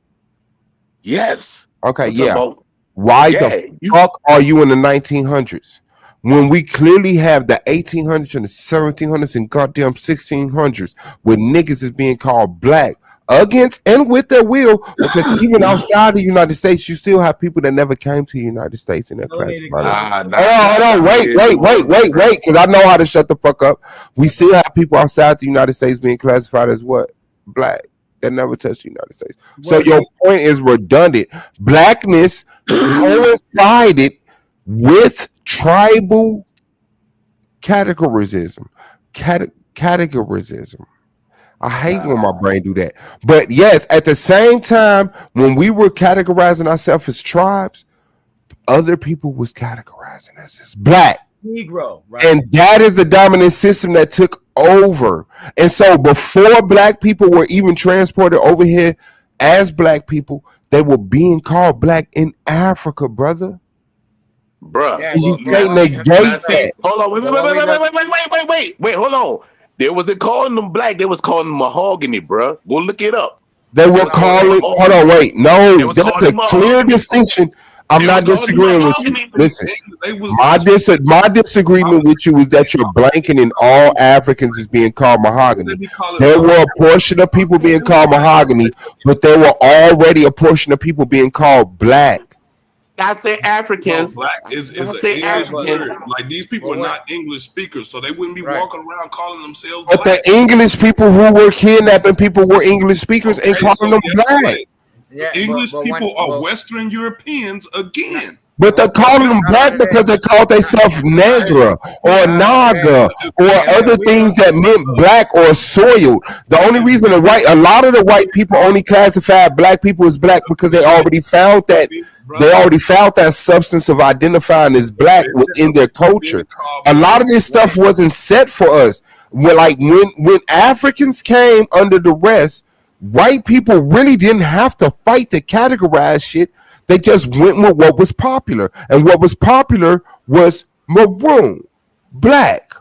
F: Yes.
A: Okay,
F: I'm talking
A: yeah.
F: about,
A: Why the
F: yeah, you
A: fuck are you in the 1900s when we clearly have the 1800s and the 1700s and goddamn 1600s where niggas is being called black against and with their will? Because even outside the United States, you still have people that never came to the United States and they're
D: Melanated
A: classified as.
D: colors.
F: nah,
A: Hold
F: not
A: on, hold
F: not
A: on,
F: down
A: wait,
F: here in
A: wait,
F: New
A: wait,
F: Orleans,
A: wait,
F: bro.
A: wait, because I know how to shut the fuck up. We still have people outside the United States being classified as what? Black. That never touched the United States. So
D: Well,
A: your point is redundant. Blackness coincided with tribal categorism. Categorism. I hate when my
F: Nah,
A: brain do that. But yes, at the same time, when we were categorizing ourselves as tribes, other people was categorizing us as black.
D: Negro. Right.
A: And that is the dominant system that took over. And so before black people were even transported over here as black people, they were being called black in Africa, brother.
F: bruh.
B: Yeah,
A: And you
F: You
A: can't
B: but
F: have
B: when you
F: now
A: negate
F: see,
A: that.
F: hold on, wait,
B: but
F: wait, wait,
B: when
F: wait,
B: we
F: wait,
B: look,
F: wait, wait, wait, wait, wait, wait, hold on. They wasn't calling them black, they was calling them mahogany, bruh. Go look it up.
A: They
F: They
A: were
F: was calling them
B: okay,
A: calling, hold
F: mahogany.
A: on, wait.
F: They
A: No,
F: was
A: that's
F: calling
A: a
F: them
A: clear
F: mahogany.
A: distinction. I'm
F: They was
A: not
F: calling them
A: disagreeing with you.
F: mahogany.
A: Listen,
E: they was
A: my
E: that's
A: my disagreement with you is that you're blanking in all Africans as being called
E: what they
A: mahogany.
E: be calling
A: There
E: them.
A: were a portion of people being
E: It was
A: called mahogany, but there were already a portion of people being called black.
F: I say
E: no,
F: Africans.
E: black is
F: I
E: an
F: say
B: yeah,
E: English
F: Africans.
E: word. Like these people
B: but
E: are
B: when
E: not English speakers, so they wouldn't be
B: right,
E: walking around calling themselves
A: But the
E: black.
A: English people who were kidnapping people were English speakers and
E: Okay,
A: calling
E: so
A: them
E: guess
A: black.
E: what?
B: yeah,
E: English
B: but when
E: people are
B: but
E: Western Europeans
B: not
E: again.
A: But they're
B: but
A: calling them
B: not
A: black
B: only that,
A: because they called
B: not
A: themselves
E: Hey,
A: negra or
B: not only that,
A: naga or
B: when
A: other
B: we
A: things
B: look,
A: that meant black or soiled. The only reason a lot of the white people only classified black people as black because they already found that substance of identifying as black within their
E: being
A: culture.
E: called
A: A
E: black.
A: lot of this stuff wasn't set for us. When Africans came under duress, white people really didn't have to fight to categorize shit. They just went with what was popular. And what was popular was maroon, black,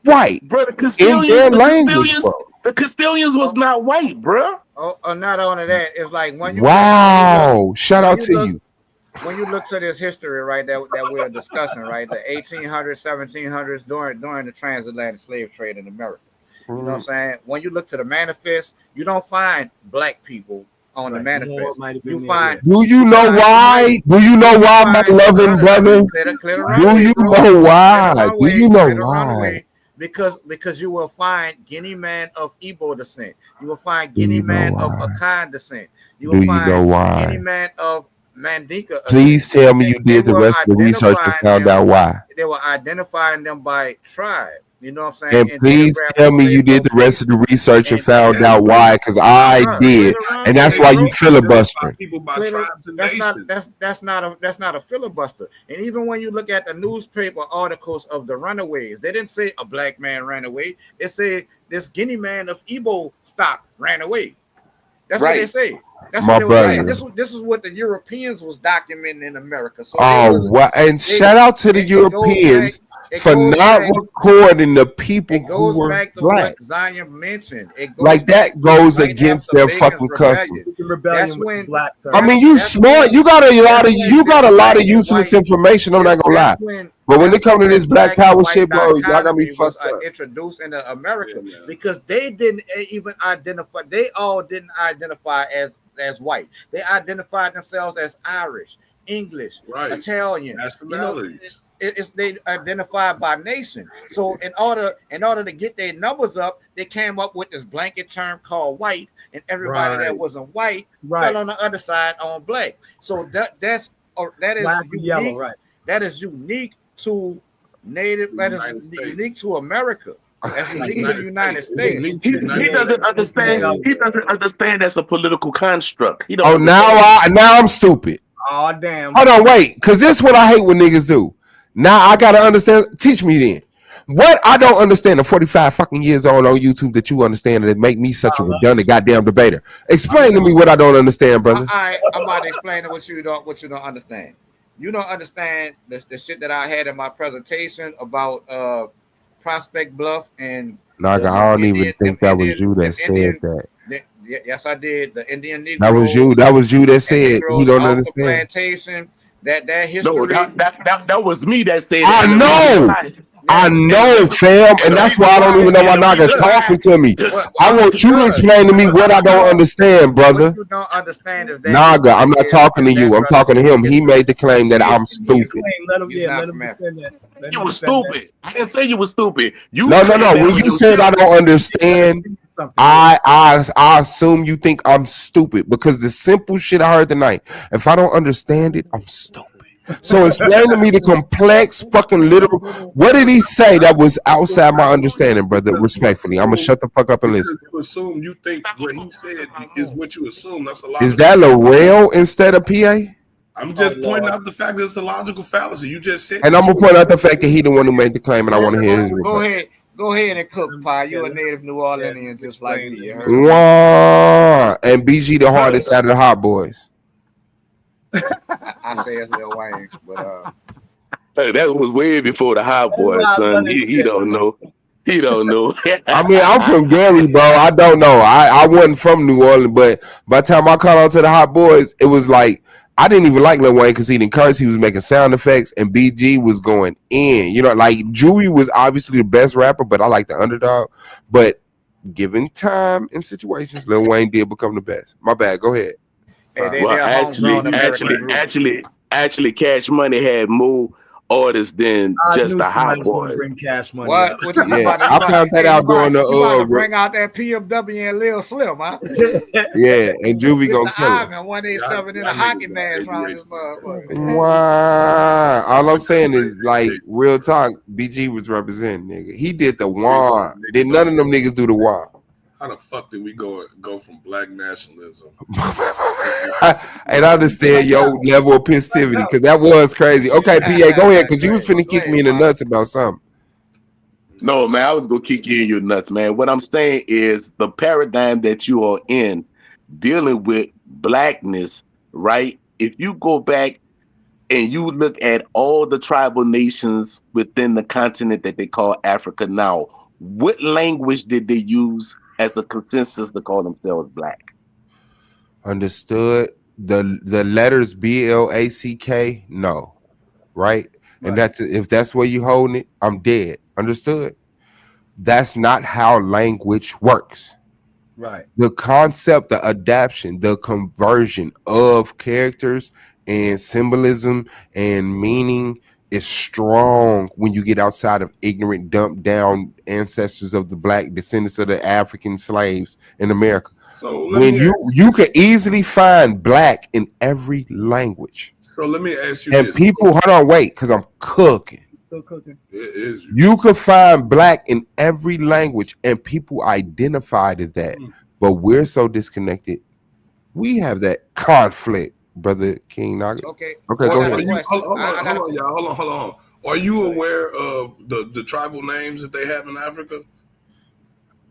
A: white
F: Bro, the
A: in
F: Castilians,
A: their
F: the
A: language,
F: Castilians,
A: bro.
F: the Castilians was
B: oh,
F: not white, bro.
B: not only that, it's like
A: Wow. Shout
B: when
A: out
B: you
A: to
B: look
A: you.
B: when you look to this history, right, that we're discussing, right, the 1800s, 1700s, during the transatlantic slave trade in America. You know what I'm
A: Mm,
B: saying? When you look to the manifest, you don't find black people on the
D: Right. More
B: manifest.
D: might have
B: You
D: been there.
B: find
A: Do you know
B: find
A: why? Do you know why, my loving brother?
B: Clear the
A: Do
B: runway,
A: you
B: bro.
A: know
B: Clear the
A: why? Do
B: runway.
A: you know
B: Clear the
A: why?
B: runway. Because you will find Guinea man of Igbo descent. You will find
A: Do
B: Guinea
A: you know
B: man of
A: why?
B: Akan descent. You will
A: Do you know
B: find Guinea
A: why?
B: man of Mandinka descent.
A: Please tell me you
B: They
A: did the
B: were
A: rest of the research and
B: identifying
A: found
B: them.
A: out why.
B: They were identifying them by tribe. You know what I'm saying?
A: And
B: And
A: please tell me you did the rest of the
B: location.
A: research and
B: And
A: found out why, because I
B: clear
A: did.
B: the
A: And that's
B: runway,
A: why
B: bro.
A: you filibustering.
E: People by
B: Clear the-
E: tribes and
B: that's not
E: nations.
B: that's not a filibuster. And even when you look at the newspaper articles of the runaways, they didn't say a black man ran away. They say this Guinea man of Igbo stock ran away. That's what they
F: Right.
B: say. That's what
A: My
B: they were saying.
A: brother.
B: This is what the Europeans was documenting in America. So
A: Oh, what? And shout out to the Europeans for not recording the people
B: It
A: who
B: goes
A: were
B: back to
A: black.
B: what Zion mentioned. It goes
A: Like
B: back
A: that goes
B: right
A: against
B: after
A: their
B: Bacon's
A: fucking custom.
B: rebellion.
D: Rebellion
B: That's
D: with
B: when
D: the black term.
A: I mean, you
B: that's
A: smart.
B: when-
A: You got a lot of
B: that's when
A: you got a lot of
B: black and
A: useless
B: white-
A: information. I'm not gonna lie.
B: That's when
A: But when
B: that's
A: it comes to
B: when
A: this
B: that
A: black
B: and
A: power
B: white
A: shit, bro, y'all got me
B: dichotomy was
A: fucked up.
B: introduced into America
E: Yeah, man.
B: because they didn't even identify. They all didn't identify as white. They identified themselves as Irish, English,
E: Right.
B: Italian.
E: Nationalities.
B: It's they identified by nation. So in order to get their numbers up, they came up with this blanket term called white, and everybody that
E: Right.
B: wasn't white
D: Right.
B: fell on the other side on black. So that is
D: Black and
B: unique.
D: yellow, right.
B: That is unique to native. That is
E: United States.
B: unique to America. That's unique to the
E: United
B: United
E: States.
B: States.
F: He doesn't understand. He doesn't understand that's a political construct. He don't
A: Oh,
F: understand.
A: now I'm stupid.
D: Oh damn.
A: Hold on, wait, because this is what I hate when niggas do. Now I gotta understand. Teach me then. What I don't understand at 45 fucking years old on YouTube that you understand that make me such a redundant goddamn debater. Explain to me what I don't understand, brother.
B: I'm about to explain what you don't understand. You don't understand the shit that I had in my presentation about Prospect Bluff and
A: Naga, I don't even think that was you that said that.
B: Yes, I did. The Indian Negroes.
A: That was you. That was you that said he don't
B: off
A: understand.
B: the plantation. That history.
F: No, that was me that said
A: I
F: it.
A: know. I know, fam, and that's why I don't even know why Naga talking to me. I want you to explain to me what I don't understand, brother.
B: What you don't understand is that
A: Naga, I'm not talking to you. I'm talking to him. He made the claim that I'm stupid.
D: Let him
B: He's not
D: defend
B: from
D: that. Let
F: You
D: him
F: was
D: defend that.
F: stupid. I didn't say you was stupid. You
A: No.
F: said that
A: When you said I don't understand, I assume you think I'm stupid because the simple shit I heard tonight. If I don't understand it, I'm stupid. So explain to me the complex fucking literal. What did he say that was outside my understanding, brother? Respectfully, I'm gonna shut the fuck up and listen.
E: You assume you think what he said is what you assume. That's a lot.
A: Is that Laurel instead of PA?
E: I'm just pointing out the fact that it's a logical fallacy. You just said.
A: And I'm gonna point out the fact that he the one who made the claim, and I want to hear his
B: Go
A: rebuttal.
B: Go ahead and cook pie. You a native New Orleanian just like me. You heard?
A: Wow. And BG the hardest out of the hot boys.
B: I say it's Lil Wayne, but
F: Hey, that was way before the hot boy, son. He don't know. He don't know.
A: I mean, I'm from Gary, bro. I don't know. I wasn't from New Orleans, but by the time I caught on to the hot boys, it was like I didn't even like Lil Wayne because he didn't curse. He was making sound effects, and BG was going in. You know, like Juvie was obviously the best rapper, but I like the underdog. But given time and situations, Lil Wayne did become the best. My bad. Go ahead.
B: hey,
F: Well,
B: they're homegrown American group.
F: actually, Cash Money had more orders than just the hot boys.
D: Bring Cash Money.
B: What? What you
A: Yeah,
B: about to,
A: I found that out during the
B: you about to bring out that PMW and Lil Slim, huh?
A: yeah, and Juvie gonna
B: Mr.
A: kill it.
B: Ivan 187 in a hockey mask around this motherfucker.
A: Wow. All I'm saying is, like, real talk, BG was representing, nigga. He did the wand. Did none of them niggas do the wand?
E: How the fuck did we go from black nationalism?
A: And I understand your level of positivity because that was crazy. Okay, PA, go ahead because you was finna kick me in the nuts about something.
F: No, man, I was gonna kick you in your nuts, man. What I'm saying is the paradigm that you are in dealing with blackness, right? If you go back and you look at all the tribal nations within the continent that they call Africa now, what language did they use as a consensus to call themselves black?
A: Understood. The letters BLACK, no, right? And that's if that's where you holding it, I'm dead. Understood. That's not how language works.
D: Right.
A: The concept, the adaptation, the conversion of characters and symbolism and meaning is strong when you get outside of ignorant, dumped down ancestors of the black descendants of the African slaves in America.
E: So let
A: When
E: me
A: you could easily find black in every language.
E: ask you
A: And
E: this.
A: people, hold on, wait, because I'm cooking.
D: Still cooking.
E: It is you.
A: You could find black in every language, and people identified as that. But we're so disconnected. We have that conflict, brother King Nugget.
B: Okay.
A: Okay, go ahead.
E: Hold on, y'all. Hold on. Are you aware of the tribal names that they have in Africa?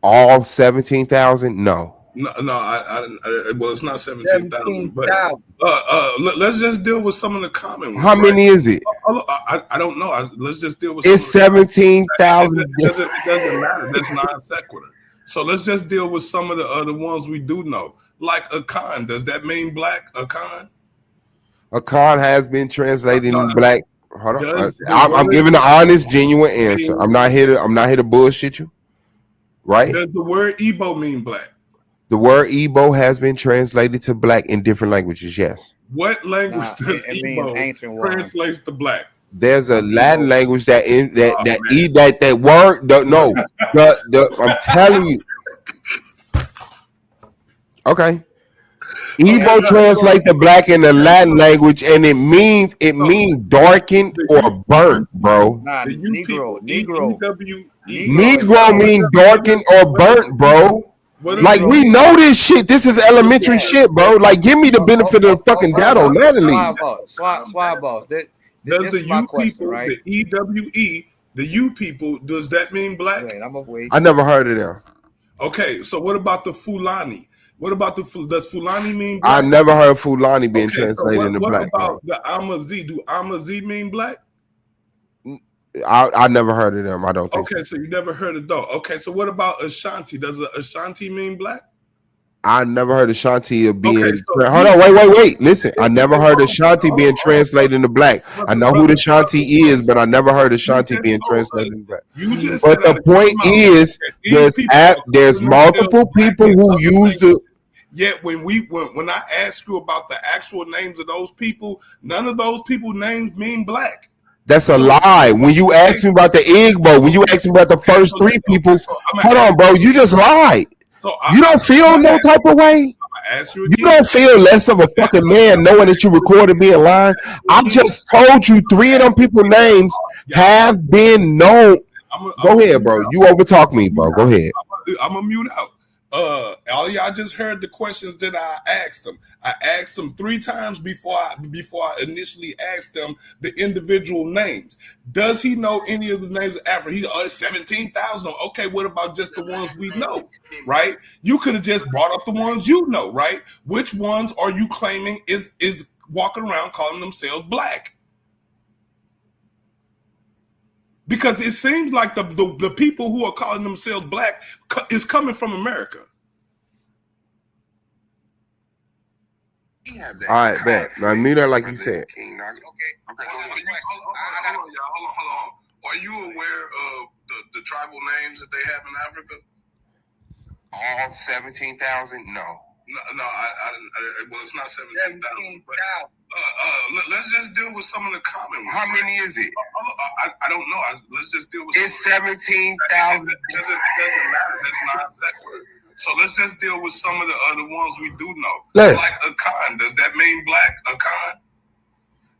A: All 17,000? No.
E: No, well, it's not 17,000, but
D: 17,000.
E: let's just deal with some of the common ones.
A: How many is it?
E: I don't know. Let's just deal with.
A: It's 17,000.
E: It doesn't matter. That's non sequitur. So let's just deal with some of the other ones we do know, like Akan. Does that mean black? Akan.
A: Akan has been translated in black. Hold on. I'm
E: word-
A: giving an honest, genuine answer. I'm not here to bullshit you. Right?
E: Does the word Igbo mean black?
A: The word Igbo has been translated to black in different languages. Yes.
E: What language does
B: it means ancient
E: Igbo
B: ones.
E: translates to black?
A: There's a Latin language that word. No, I'm telling you. Okay. Igbo translate the black in the Latin language, and it means darkened or burnt, bro.
B: Nah,
E: The
B: Negro.
A: Negro mean darkened or burnt, bro. Like we know this shit. This is elementary shit, bro. Like give me the benefit of the fucking doubt on that at least.
B: Suave boss.
E: Does
B: This
E: the
B: is my
E: U
B: question,
E: people,
B: right?
E: the EWE, the U people, does that mean black?
B: Wait, I'm gonna wait.
A: I never heard of them.
E: Okay, so what about the Fulani? What about does Fulani mean black?
A: I never heard Fulani being
E: Okay,
A: translated into black.
E: What about the Amazi? Do Amazi mean black?
A: I never heard of them. I don't think
E: Okay,
A: so.
E: so you never heard of dog. Okay, so what about Ashanti? Does Ashanti mean black?
A: I never heard Ashanti of being.
E: Okay, so
A: hold on, wait. Listen, I never heard Ashanti being translated into black. I know who the Ashanti is, but I never heard Ashanti being translated into black. But the point is, there's multiple people who use the.
E: Yet when I ask you about the actual names of those people, none of those people names mean black.
A: That's a lie. When you ask me about the Igbo, when you ask me about the first three people, hold on, bro, you just lied. You don't feel no type of way? You don't feel less of a fucking man knowing that you recorded being lying? I just told you three of them people's names have been known. Go ahead, bro. You overtalk me, bro. Go ahead.
E: I'm gonna mute out. All y'all just heard the questions that I asked them. I asked them 3 times before I initially asked them the individual names. Does he know any of the names of Africa? He's 17,000. Okay, what about just the ones we know? Right? You could have just brought up the ones you know, right? Which ones are you claiming is walking around calling themselves black? Because it seems like the people who are calling themselves black is coming from America.
A: All right, bet. Now, mute that like you said.
E: Okay. Hold on. Are you aware of the tribal names that they have in Africa?
A: All 17,000? No.
E: No, well, it's not 17,000. Let's just deal with some of the common ones.
A: How many is it?
E: I don't know. Let's just deal with.
A: It's 17,000.
E: Doesn't matter. That's not secular. So let's just deal with some of the other ones we do know. Like Akan. Does that mean black? Akan?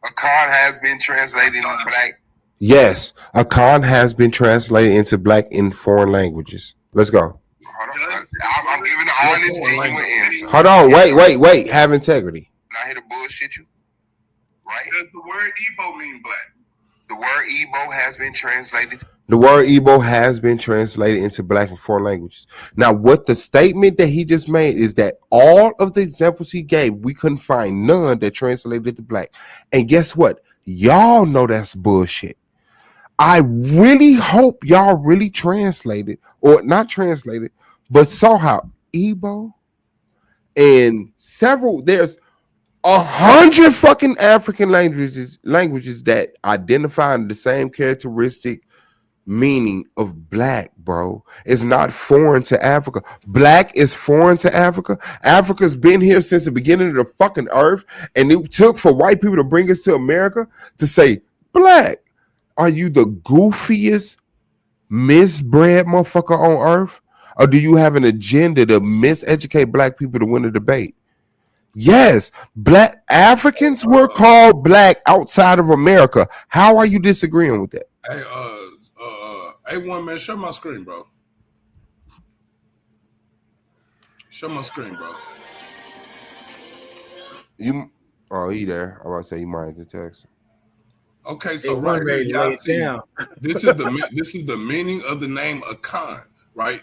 A: Akan has been translated into black. Yes, Akan has been translated into black in foreign languages. Let's go. I'm giving an honest, genuine answer. Hold on, wait. Have integrity. Not here to bullshit you. Right?
E: Does the word Igbo mean black?
A: The word Igbo has been translated. The word Igbo has been translated into black in foreign languages. Now, what the statement that he just made is that all of the examples he gave, we couldn't find none that translated to black. And guess what? Y'all know that's bullshit. I really hope y'all really translated, or not translated, but saw how Igbo and there's 100 fucking African languages that identify the same characteristic meaning of black, bro. It's not foreign to Africa. Black is foreign to Africa. Africa's been here since the beginning of the fucking earth, and it took for white people to bring us to America to say black. Are you the goofiest, misbred motherfucker on earth? Or do you have an agenda to miseducate black people to win a debate? Yes, black Africans were called black outside of America. How are you disagreeing with that?
E: Hey, A1 man, share my screen, bro. Share my screen, bro.
A: He there. I was about to say you might have to text.
E: Okay, so right here, y'all see, this is the meaning of the name Akan, right?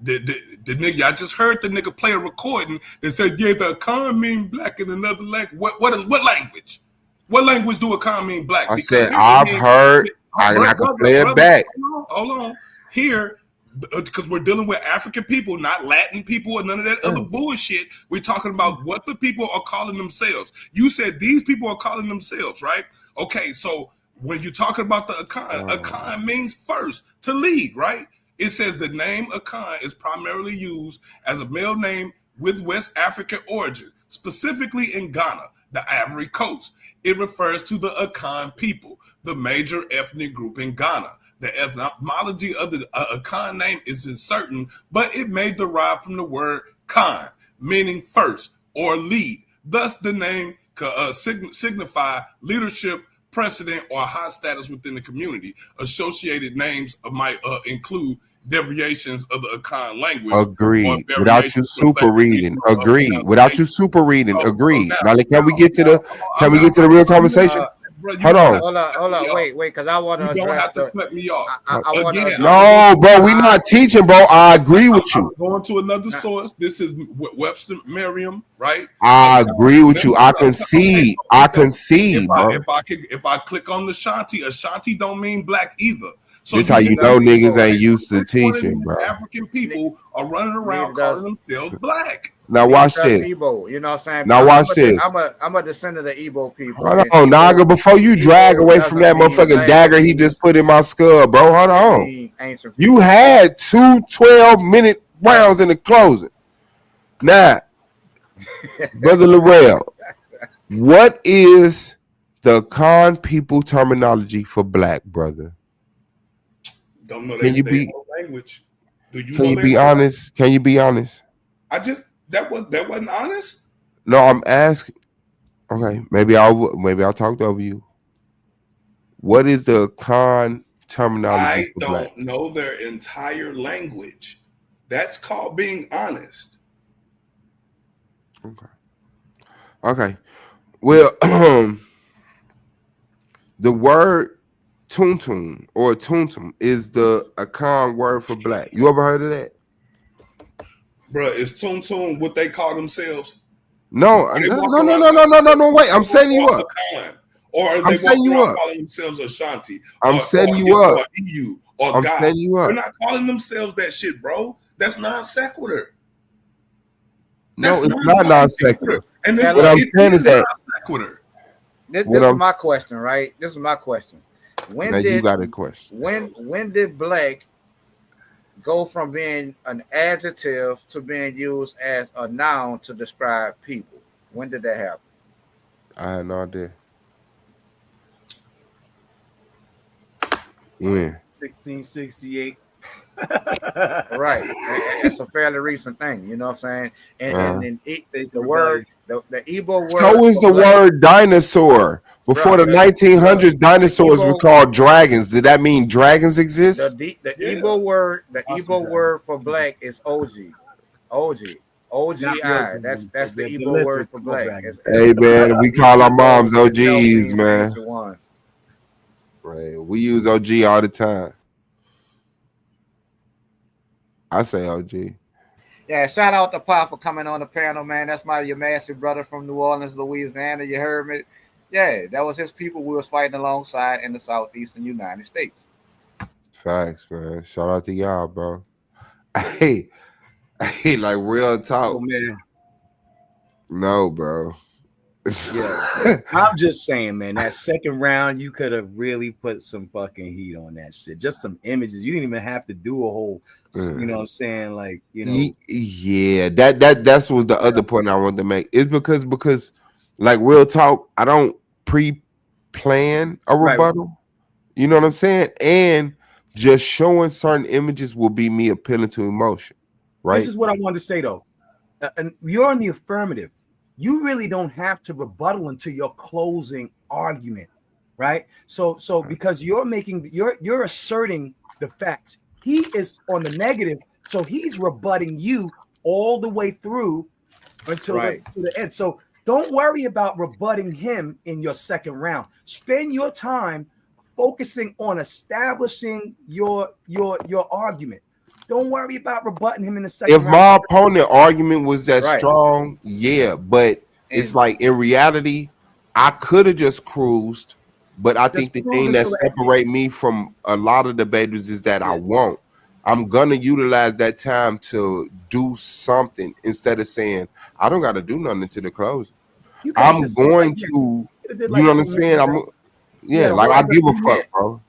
E: The nigga, I just heard the nigga play a recording that said, yeah, the Akan mean black in another language. What language? What language do Akan mean black?
A: I said I've heard. I can play it back.
E: Hold on. Here, because we're dealing with African people, not Latin people or none of that other bullshit. We're talking about what the people are calling themselves. You said these people are calling themselves, right? Okay, so when you're talking about the Akan, Akan means first, to lead, right? It says the name Akan is primarily used as a male name with West African origin, specifically in Ghana, the Ivory Coast. It refers to the Akan people, the major ethnic group in Ghana. The etymology of the Akan name is uncertain, but it may derive from the word Khan, meaning first or lead. Thus, the name signify leadership, precedent, or high status within the community. Associated names might include deviations of the Akan language.
A: Agreed. Without you super reading. Agreed. Without you super reading. Agreed. Now, can we get to the real conversation? Hold on.
B: Wait, because I want to address.
E: You don't have to cut me off.
A: No, bro, we're not teaching, bro. I agree with you.
E: I'm going to another source. This is Webster Merriam, right?
A: I agree with you. I concede. Bro.
E: If I click on the Ashanti don't mean black either. So
A: this how you know niggas ain't used to teaching, bro.
E: African people are running around calling themselves black.
A: Now watch this.
B: Igbo, you know what I'm saying?
A: Now watch this.
B: I'm a descendant of Igbo people.
A: Hold on, Naga, before you drag away from that motherfucking dagger he just put in my skull, bro. Hold on. You had 2 12-minute rounds in the closing. Now, Brother Laurel, what is the Khan people terminology for black, brother?
E: Don't know that.
A: Can you be
E: language?
A: Can you be honest? Can you be honest?
E: That wasn't honest.
A: No, I'm asking. Okay, maybe I'll talk over you. What is the Khan terminology?
E: I don't know their entire language. That's called being honest.
A: Okay. Well, the word tuntum or tuntum is the Akan word for black. You ever heard of that?
E: Bruh, is tuntum what they call themselves?
A: No. Wait, I'm setting you up.
E: Or are they calling themselves Ashanti?
A: I'm setting you up.
E: Or EU or God.
A: Setting you up.
E: They're not calling themselves that shit, bro. That's non sequitur.
A: No, it's not non sequitur.
E: And
A: what I'm saying is that
B: this is my question, right? This is my question.
A: You got a question.
B: When did black go from being an adjective to being used as a noun to describe people? When did that happen?
A: I had no idea. When?
D: 1668.
B: Right. It's a fairly recent thing, you know what I'm saying? And the word, the Igbo word.
A: So is the word dinosaur. Before the 1900s, dinosaurs were called dragons. Did that mean dragons exist?
B: The Igbo word for black is OG. OGI. That's the Igbo word for black.
A: Hey man, we call our moms OGs, man. Right. We use OG all the time. I say OG.
B: Yeah, shout out to Pop for coming on the panel, man. That's your massive brother from New Orleans, Louisiana. You heard me? Yeah, that was his people we was fighting alongside in the southeastern United States.
A: Facts, man. Shout out to y'all, bro. Hey, like real talk.
D: Oh, man.
A: No, bro.
D: Yeah, I'm just saying, man. That second round, you could have really put some fucking heat on that shit. Just some images. You didn't even have to do a whole. You know what I'm saying? Like, you know.
A: Yeah, that's was the other point I wanted to make. It's because like real talk, I don't pre-plan a
D: Right.
A: rebuttal. You know what I'm saying? And just showing certain images will be me appealing to emotion. Right.
D: This is what I wanted to say though. And you're in the affirmative. You really don't have to rebuttal until your closing argument, right? So because you're asserting the facts. He is on the negative, so he's rebutting you all the way through until to the end. So don't worry about rebutting him in your second round. Spend your time focusing on establishing your argument. Don't worry about rebutting him in the second round.
A: If my opponent argument was that strong, yeah, but it's like in reality, I could have just cruised, but I think the thing that separate me from a lot of debaters is that I won't. I'm gonna utilize that time to do something instead of saying I don't got to do nothing until the close. I'm going to, you know what I'm saying? Like I give a fuck, bro.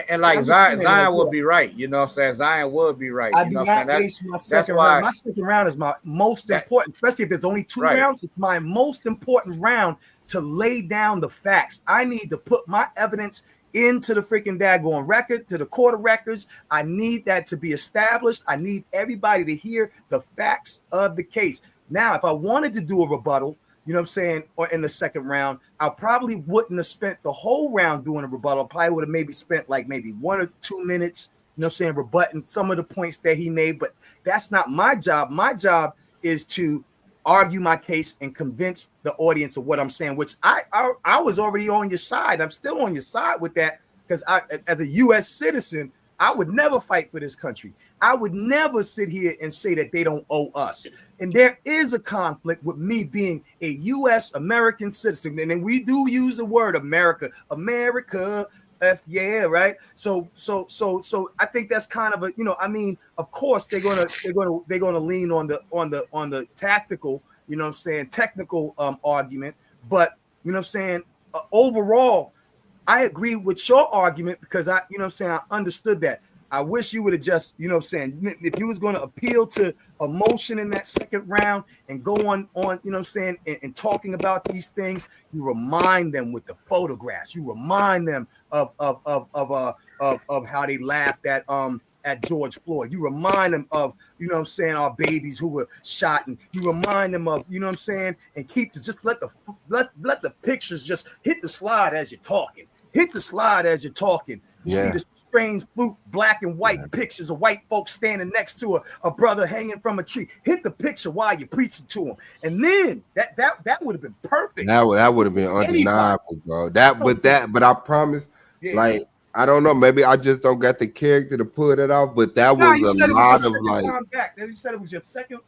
B: And like Zion would be right, you know what I'm saying? Zion would be right.
D: I do not waste my second round. My second round is my most important, especially if there's only 2 rounds. It's my most important round to lay down the facts. I need to put my evidence into the freaking daggone record, to the court of records. I need that to be established. I need everybody to hear the facts of the case. Now, if I wanted to do a rebuttal, you know what I'm saying, or in the second round, I probably wouldn't have spent the whole round doing a rebuttal. Probably would have maybe spent like maybe 1 or 2 minutes, you know what I'm saying, rebutting some of the points that he made. But that's not my job. My job is to argue my case and convince the audience of what I'm saying, which I was already on your side. I'm still on your side with that because I, as a U.S. citizen, I would never fight for this country. I would never sit here and say that they don't owe us. And there is a conflict with me being a U.S. American citizen. And then we do use the word America, yeah, right. So I think that's kind of a, you know, I mean, of course they're gonna lean on the tactical, you know what I'm saying, technical argument. But you know what I'm saying, overall, I agree with your argument because I, you know what I'm saying, I understood that. I wish you would have just, you know what I'm saying, if you was going to appeal to emotion in that second round and go on, you know what I'm saying, and talking about these things, you remind them with the photographs. You remind them of how they laughed at George Floyd. You remind them of, you know what I'm saying, our babies who were shot, and you remind them of, you know what I'm saying, and just let the pictures just hit the slide as you're talking. Hit the slide as you're talking. You see the strange black and white pictures of white folks standing next to a brother hanging from a tree. Hit the picture while you're preaching to them, and then that would have been perfect.
A: That would have been undeniable, bro. But I promise, like I don't know, maybe I just don't got the character to pull that off. But that was a lot of like.
D: You said it was your second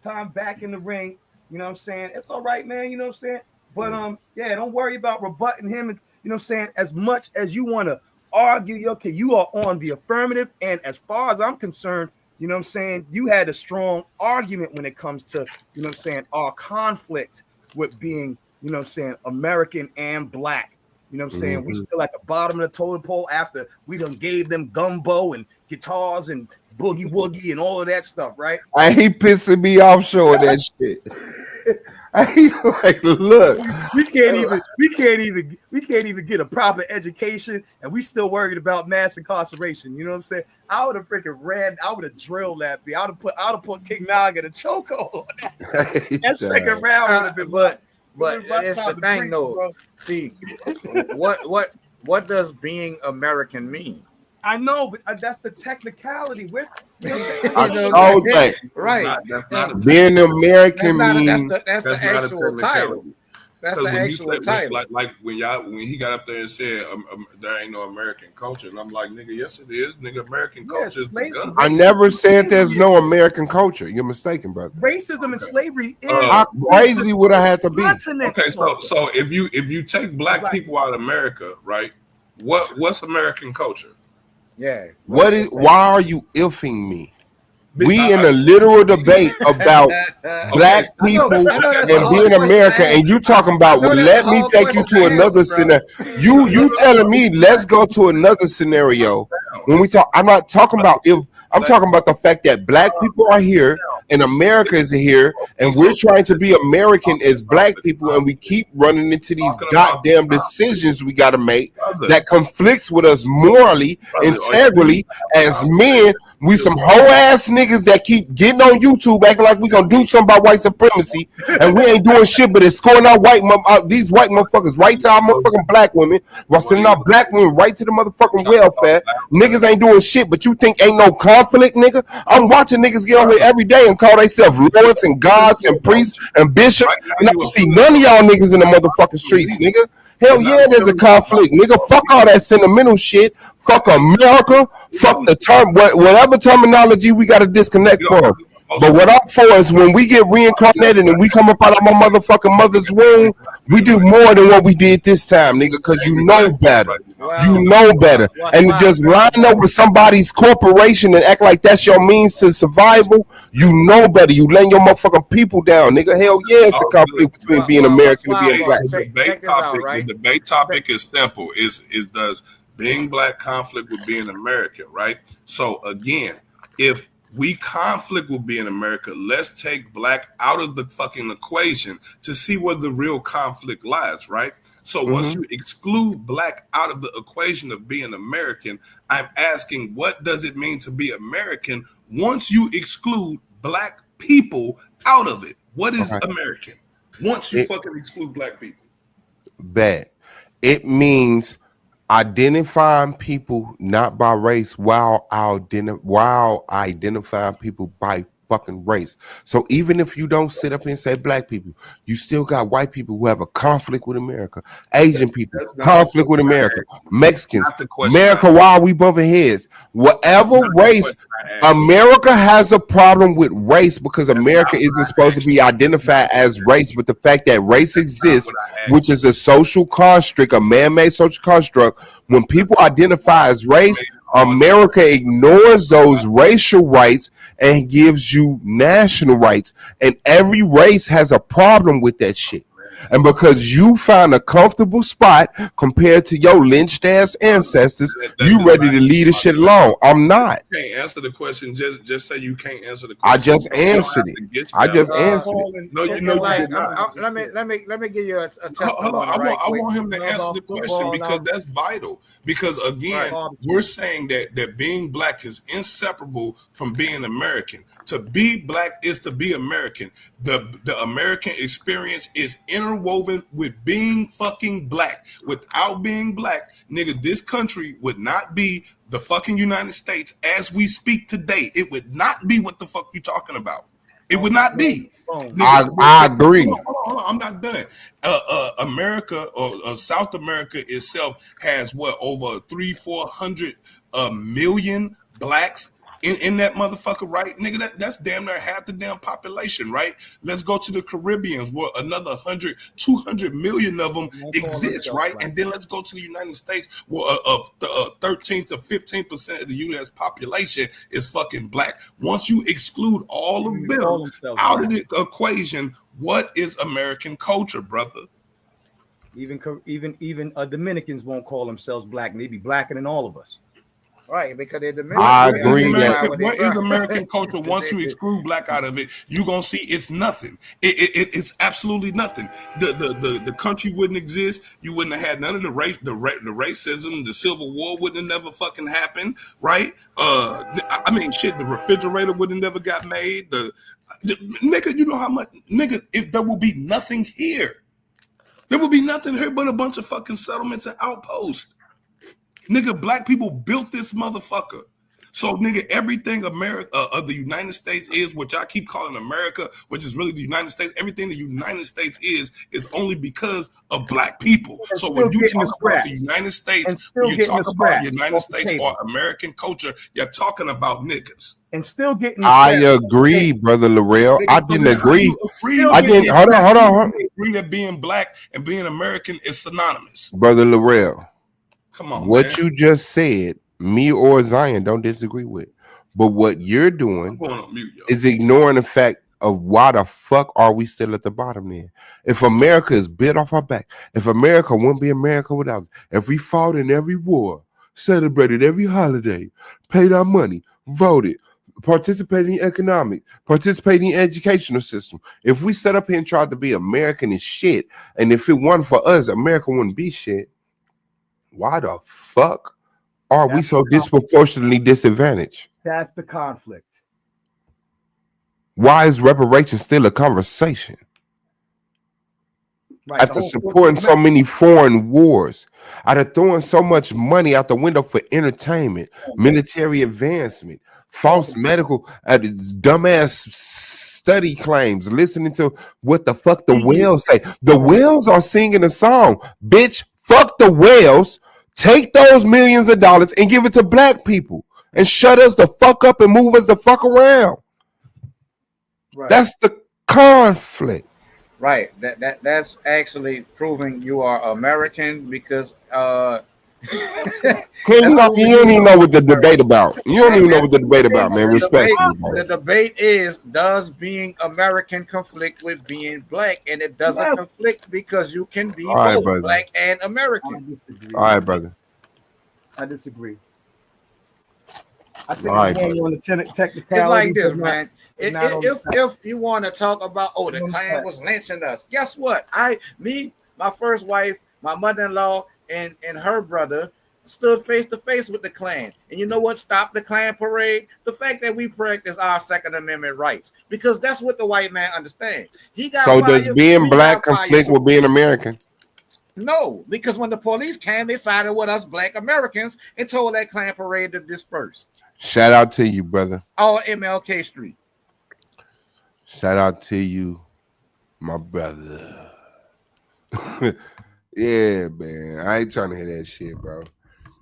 D: time back in the ring. You know what I'm saying? It's all right, man. You know what I'm saying? But don't worry about rebutting him. And you know what I'm saying? As much as you want to argue, okay, you are on the affirmative. And as far as I'm concerned, you know what I'm saying, you had a strong argument when it comes to, you know what I'm saying, our conflict with being, you know what I'm saying, American and black. You know what I'm saying? We still at the bottom of the totem pole after we done gave them gumbo and guitars and boogie woogie and all of that stuff, right?
A: I hate pissing me off showing that shit. Like, look,
D: we can't even get a proper education, and we still worried about mass incarceration. You know what I'm saying? I would have freaking I would have drilled that. I would have put King Naga to choke on that. That second round would have been, but
B: it's the thing, though. Bro. See, what does being American mean?
D: I know, but that's the technicality. Right.
A: Being American means
B: that's the actual title. That's the actual title.
E: Like when he got up there and said there ain't no American culture, and I'm like, nigga, yes it is, nigga. American culture is the gun.
A: I never said there's no American culture. You're mistaken, brother.
D: Racism and slavery is
A: how crazy would I have to be?
E: Okay, so if you take black people out of America, right? What's American culture?
B: Yeah.
A: Why are you ifing me? We in a literal debate about black people and being America, and you talking about, well, let me take you to another scenario. You telling me let's go to another scenario. When we talk, I'm not talking about if I'm talking about the fact that black people are here and America is here, and we're trying to be American as black people, and we keep running into these goddamn decisions we got to make that conflicts with us morally, integrally as men. We some whole ass niggas that keep getting on YouTube acting like we gonna do something about white supremacy, and we ain't doing shit but it's scoring out these white motherfuckers right to our motherfucking black women, while sending out black women right to the motherfucking welfare. Niggas ain't doing shit, but you think ain't no conflict, nigga? I'm watching niggas get on here every day and call themselves lords and gods and priests and bishops, and I don't see none of y'all niggas in the motherfucking streets, nigga. Hell yeah, there's a conflict, nigga. Fuck all that sentimental shit. Fuck America. Fuck the term, whatever terminology we got to disconnect from. But what I'm for is when we get reincarnated and we come up out of my motherfucking mother's womb, we do more than what we did this time, nigga, because you know better. You know better. And to just line up with somebody's corporation and act like that's your means to survival, you know better. You letting your motherfucking people down, nigga. Hell yeah, it's a conflict between being American and being black.
E: The debate topic is simple. Is does being black conflict with being American, right? So again, if we conflict with being America, let's take black out of the fucking equation to see where the real conflict lies, right? So once you exclude black out of the equation of being American, I'm asking, what does it mean to be American once you exclude black people out of it? What is American once you fucking exclude black people?
A: Bad. It means identifying people not by race while identifying people by fucking race. So even if you don't sit up and say black people, you still got white people who have a conflict with America, Asian people, conflict with America, Mexicans, America, why are we bumping heads? Whatever race, America has a problem with race because America isn't supposed to be identified as race, but the fact that race exists, which is a social construct, a man-made social construct, when people identify as race, America ignores those racial rights and gives you national rights. And every race has a problem with that shit. And because you find a comfortable spot compared to your lynched ass ancestors, you ready to leave the shit alone. I'm not.
E: You can't answer the question. Just say you can't answer the
A: I
E: question.
A: just answered it. I just answered it.
E: No, you know you did not.
B: Let me give you a
E: testimony. I want him to answer the question because that's vital. Because again, we're saying that being black is inseparable from being American. To be black is to be American. The American experience is interwoven with being fucking black. Without being black, nigga, this country would not be the fucking United States as we speak today. It would not be what the fuck you talking about. It would not be.
A: Nigga, I agree.
E: Hold on, I'm not done. America or South America itself has what, over 300-400 million blacks in that motherfucker, right? Nigga, that's damn near half the damn population, right? Let's go to the Caribbean where another 100-200 million of them exist, right? And then let's go to the United States where 13 to 15% of the U.S. population is fucking black. Once you exclude all of them out of the equation, what is American culture, brother?
D: Even Dominicans won't call themselves black, and they be blacker than all of us.
B: Right, because they're Dominican.
A: I agree.
E: What is American culture? Once you exclude black out of it, you're gonna see it's nothing. It's absolutely nothing. The country wouldn't exist. You wouldn't have had none of the racism. The Civil War wouldn't have never fucking happened, right? I mean, shit. The refrigerator would have never got made. The nigga, you know how much nigga? If there will be nothing here, there will be nothing here but a bunch of fucking settlements and outposts. Nigga, black people built this motherfucker. So, nigga, everything America of the United States is, which I keep calling America, which is really the United States. Everything the United States is only because of black people. So when you talk about the United States, when you talk about the United States or American culture, you're talking about niggas.
D: And still getting.
A: I agree, brother Laurel. I didn't agree.
E: I didn't. Hold on. Agree that being black and being American is synonymous,
A: brother Laurel.
E: Come on,
A: what
E: man.
A: You just said, me or Zion don't disagree with. But what you're
E: I'm
A: doing
E: going on mute, yo.
A: is ignoring the fact of why the fuck are we still at the bottom then? If America is bit off our back, if America wouldn't be America without us, if we fought in every war, celebrated every holiday, paid our money, voted, participated in economic, participated in educational system, if we set up here and tried to be American as shit, and if it wasn't for us, America wouldn't be shit, why the fuck are we so disproportionately disadvantaged?
D: That's the conflict.
A: Why is reparations still a conversation?
D: Right.
A: After supporting so many foreign wars, after throwing so much money out the window for entertainment, military advancement, false medical, dumbass study claims, listening to what the fuck the whales say. The whales are singing a song. Bitch, fuck the whales. Take those millions of dollars and give it to black people and shut us the fuck up and move us the fuck around. Right. That's the conflict.
B: Right. That's actually proving you are American because
A: you don't even know what the debate about. You don't even know what the debate about, man. Respect.
B: The debate is, does being American conflict with being black? And it doesn't conflict because you can be both black and American.
A: All right, brother.
D: I disagree. I think on the technicality.
B: It's like this, man. If you want to talk about, the Klan was lynching us, guess what? My first wife, my mother-in-law, and her brother stood face to face with the Klan. And you know what stopped the Klan parade? The fact that we practice our Second Amendment rights, because that's what the white man understands.
A: Does being black conflict with being American?
B: No, because when the police came, they sided with us black Americans and told that Klan parade to disperse.
A: Shout out to you, brother.
B: All MLK Street.
A: Shout out to you, my brother. Yeah, man. I ain't trying to hear that shit, bro.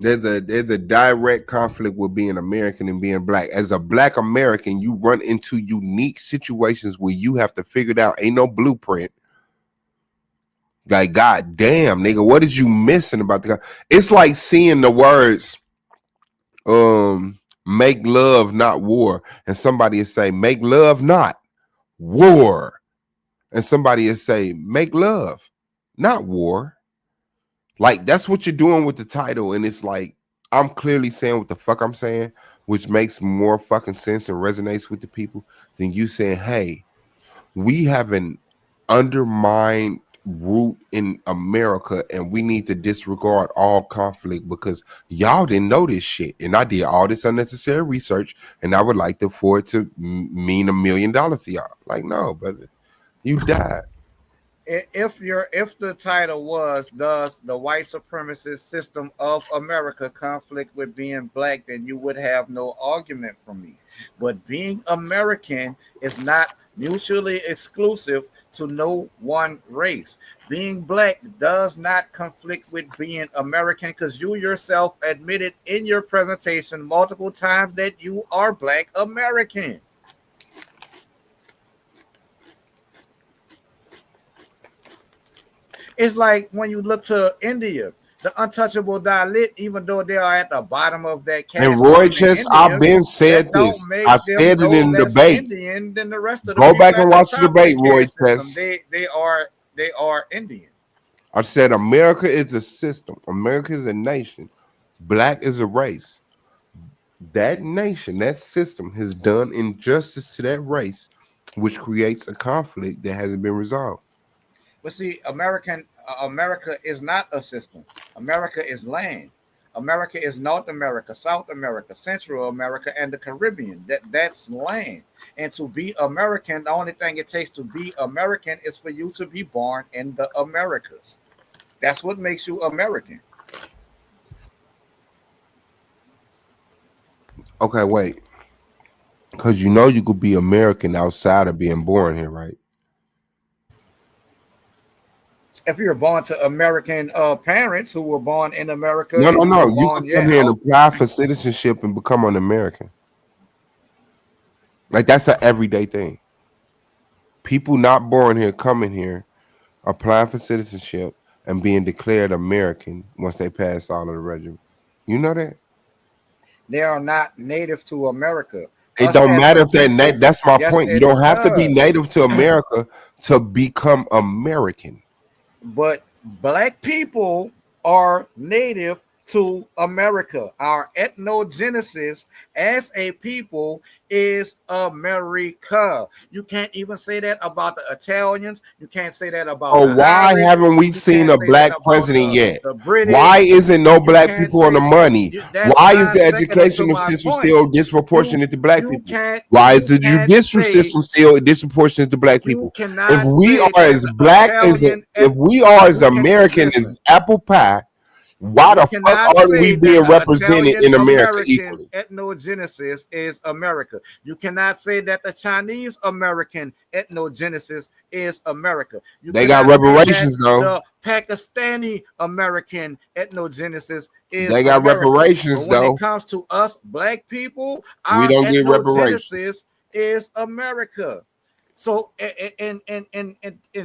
A: There's a direct conflict with being American and being black. As a black American, you run into unique situations where you have to figure it out. Ain't no blueprint. Like, god damn, nigga, what is you missing about the? It's like seeing the words, make love, not war, and somebody is say, make love, not war, and somebody is say, make love, not war. Like, that's what you're doing with the title, and it's like, I'm clearly saying what the fuck I'm saying, which makes more fucking sense and resonates with the people than you saying, hey, we have an undermined root in America and we need to disregard all conflict because y'all didn't know this shit. And I did all this unnecessary research and I would like for it to mean $1 million to y'all. Like, no, brother, you died.
B: If the title was, does the white supremacist system of America conflict with being black, then you would have no argument from me. But being American is not mutually exclusive to no one race. Being black does not conflict with being American because you yourself admitted in your presentation multiple times that you are black American. It's like when you look to India, the untouchable Dalit, even though they are at the bottom of that caste.
A: And Roy Chess, I've been said this. I said it in the debate.
B: Indian than the rest of
A: Go back and watch the debate, Roy Chess.
B: They are Indian.
A: I said America is a system. America is a nation. Black is a race. That nation, that system has done injustice to that race, which creates a conflict that hasn't been resolved.
B: But see, America is not a system. America is land. America is North America, South America, Central America, and the Caribbean. That's land. And to be American, the only thing it takes to be American is for you to be born in the Americas. That's what makes you American.
A: Okay, wait. Because you know you could be American outside of being born here, right?
B: If you're born to American parents who were born in America.
A: No. You can come here and apply for citizenship and become an American. Like, that's an everyday thing. People not born here coming here, applying for citizenship and being declared American once they pass all of the regimen. You know that?
B: They are not native to America.
A: It
B: Us
A: don't
B: as
A: matter
B: a
A: if they're
B: people,
A: that's my
B: yes,
A: point. You
B: it
A: don't have to be
B: does.
A: native to America to become American.
B: But black people are native to America. Our ethnogenesis as a people is America. You can't even say that about the Italians. You can't say that about
A: So
B: the
A: why
B: Irish.
A: haven't we
B: You
A: seen
B: can't
A: a
B: say that
A: black
B: about
A: president yet?
B: the
A: Why
B: British.
A: isn't no
B: You
A: black
B: can't
A: people on the
B: say
A: money?
B: that's
A: Why is the
B: 9 seconds to
A: educational
B: my
A: system
B: point.
A: still
B: You
A: disproportionate to black
B: you
A: people?
B: can't
A: Why is
B: you
A: the
B: can't
A: judicial
B: say
A: system still disproportionate to black
B: you
A: people? If
B: cannot
A: we
B: say
A: are
B: that
A: as
B: the
A: black as
B: Italian
A: if we are as
B: you can
A: American as
B: listen.
A: apple pie, why
B: You
A: the fuck
B: cannot
A: aren't we
B: say that
A: being
B: the
A: represented
B: Italian
A: in America
B: American
A: equally?
B: ethnogenesis is America. You cannot say that the Chinese American ethnogenesis is America. You
A: They got
B: cannot say that
A: reparations though.
B: the Pakistani American ethnogenesis is
A: They got
B: America. But
A: reparations
B: when it
A: though.
B: comes to us black people,
A: We
B: our
A: don't get reparations.
B: ethnogenesis is America. So, in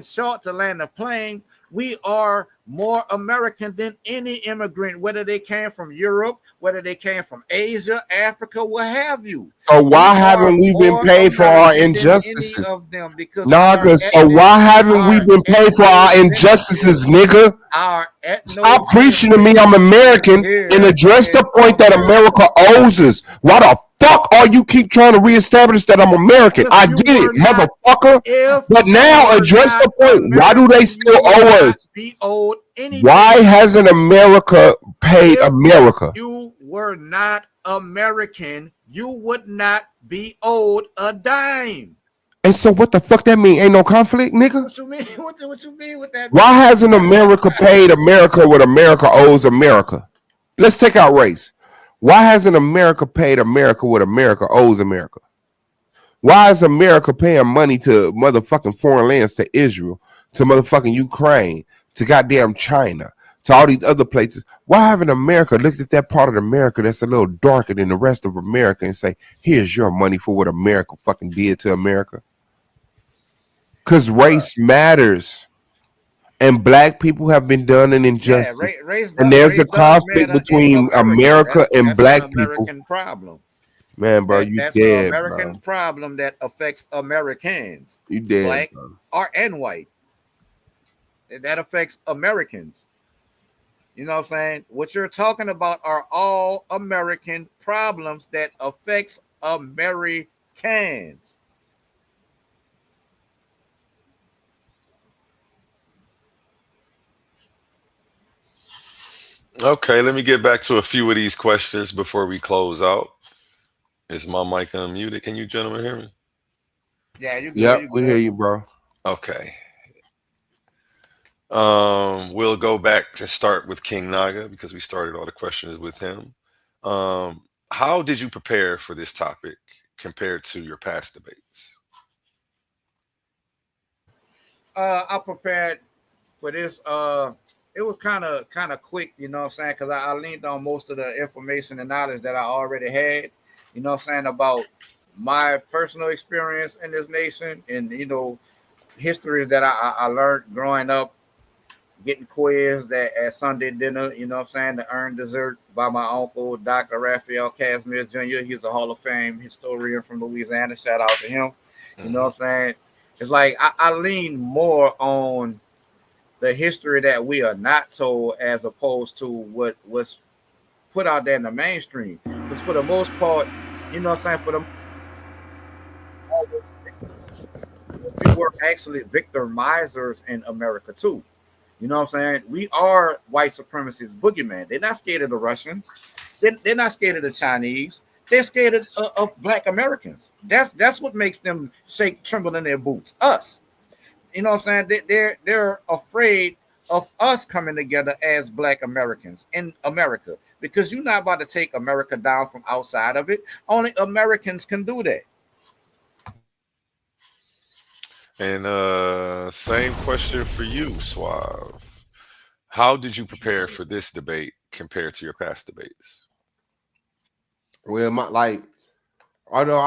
B: short, to land the plane, we are more American than any immigrant, whether they came from Europe, whether they came from Asia, Africa, what have you.
A: So
B: We
A: why
B: are
A: haven't we been
B: more
A: paid for our
B: American than any
A: injustices?
B: of them because
A: Naga, so why haven't we
B: our
A: been paid for our
B: ethnogenesis,
A: injustices, nigga?
B: our
A: Stop preaching to me
B: ethnogenesis
A: I'm
B: is
A: American and
B: here
A: address the
B: in
A: point that
B: America.
A: America owes us. Why the fuck are you keep trying to reestablish that I'm American?
B: If
A: I
B: you
A: get it,
B: were not,
A: motherfucker.
B: if
A: But
B: you
A: now
B: were
A: address
B: not
A: the point. Why do they
B: American, you
A: still
B: would
A: owe
B: not
A: us?
B: be owed
A: Why
B: anything.
A: hasn't America paid
B: If
A: America?
B: you were not American, you would not be owed a dime.
A: And so what the fuck that mean? Ain't no conflict, nigga?
B: What you mean? What you mean with that
A: Why
B: mean?
A: hasn't America paid America what America owes America? Let's take out race. Why hasn't America paid America what America owes America? Why is America paying money to motherfucking foreign lands, to Israel, to motherfucking Ukraine, to goddamn China, to all these other places? Why haven't America looked at that part of America that's a little darker than the rest of America and say, here's your money for what America fucking did to America? Because race matters. And black people have been done an
B: Yeah,
A: injustice. And there's a
B: race does
A: conflict
B: matter in
A: between
B: America.
A: America and
B: That's an
A: black people.
B: American problem.
A: Man, bro, you
B: That's an
A: dead,
B: American
A: bro.
B: problem that affects Americans,
A: You dead,
B: black
A: bro.
B: or and white. That affects Americans. You know what I'm saying? What you're talking about are all American problems that affects Americans.
C: Okay, let me get back to a few of these questions before we close out. Is my mic unmuted? Can you gentlemen hear me?
B: Yeah, you good,
A: Yep,
B: you
A: we hear
B: good.
A: you, bro.
C: Okay. We'll go back to start with King Naga because we started all the questions with him. How did you prepare for this topic compared to your past debates?
B: I prepared for this. It was kind of quick, you know what I'm saying? Because I leaned on most of the information and knowledge that I already had, you know what I'm saying, about my personal experience in this nation and histories that I learned growing up, getting quizzed at Sunday dinner, you know what I'm saying, to earn dessert by my uncle, Dr. Raphael Casimir Jr. He's a Hall of Fame historian from Louisiana. Shout out to him. You know what I'm saying? It's like I lean more on the history that we are not told as opposed to what was put out there in the mainstream. Because for the most part, you know what I'm saying, for the we were actually victimizers in America too. You know what I'm saying? We are white supremacists, boogeyman. They're not scared of the Russians. They're not scared of the Chinese. They're scared of Black Americans. That's what makes them shake, tremble in their boots. Us. You know what I'm saying? They're afraid of us coming together as Black Americans in America because you're not about to take America down from outside of it. Only Americans can do that.
C: And same question for you, Suave. How did you prepare for this debate compared to your past debates?
A: Well, although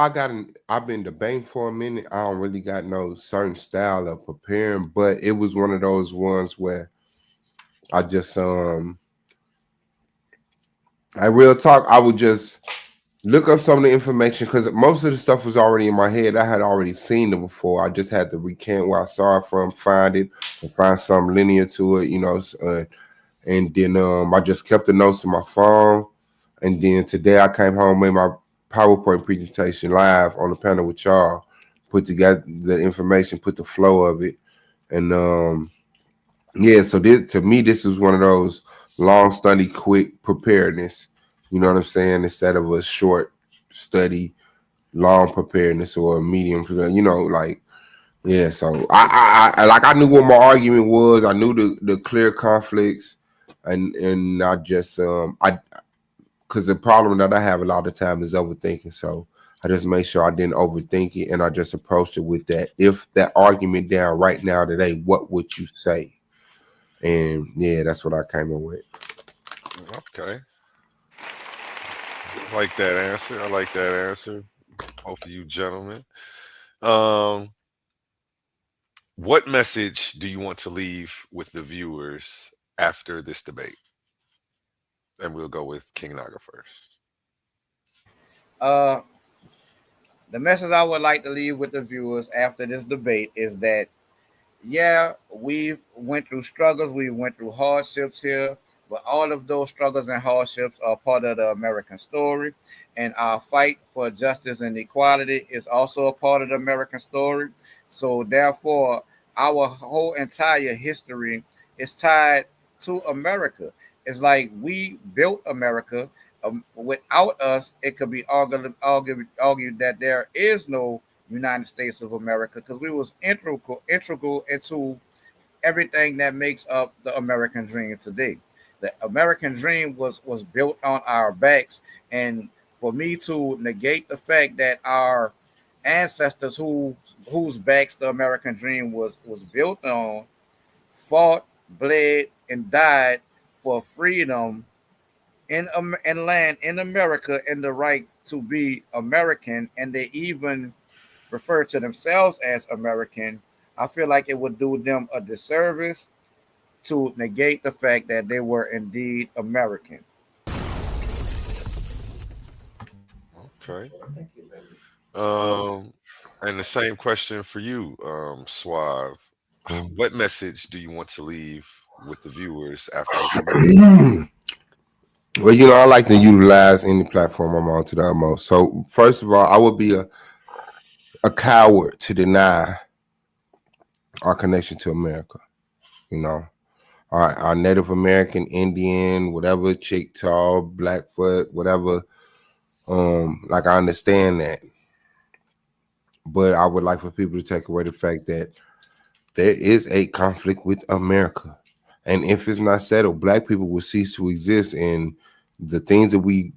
A: I've been debating for a minute, I don't really got no certain style of preparing, but it was one of those ones where I just I real talk, I would just look up some of the information because most of the stuff was already in my head. I had already seen it before. I just had to recant where I saw it from, find it, and find some linear to it, and then I just kept the notes in my phone. And then today I came home, made my PowerPoint presentation live on the panel with y'all, put together the information, put the flow of it, and yeah. So this to me, this was one of those long study, quick preparedness. You know what I'm saying? Instead of a short study, long preparedness or a medium. Like yeah. So I knew what my argument was. I knew the clear conflicts, and I just I because the problem that I have a lot of time is overthinking. So I just made sure I didn't overthink it, and I just approached it with that. If that argument down right now today, what would you say? And yeah, that's what I came up with.
C: Okay. I like that answer. I like that answer. Both of you gentlemen. Um, what message do you want to leave with the viewers after this debate? And we'll go with King Naga first.
B: Uh, the message I would like to leave with the viewers after this debate is that yeah, we went through struggles, we went through hardships here, but all of those struggles and hardships are part of the American story. And our fight for justice and equality is also a part of the American story. So, therefore, our whole entire history is tied to America. It's like we built America. Without us, it could be argued that there is no United States of America because we was integral into everything that makes up the American dream today. The American dream was built on our backs, and for me to negate the fact that our ancestors whose backs the American dream was built on fought, bled, and died for freedom in land in America and the right to be American, and they even refer to themselves as American, I feel like it would do them a disservice to negate the fact that they were indeed American.
C: Okay. Um, and the same question for you, Suave. What message do you want to leave with the viewers after this debate?
A: Well, I like to utilize any platform I'm on to the utmost. So first of all, I would be a coward to deny our connection to America. You know, our Native American, Indian, whatever, Chickasaw, Blackfoot, whatever. Like I understand that, but I would like for people to take away the fact that there is a conflict with America, and if it's not settled, Black people will cease to exist, and the things that we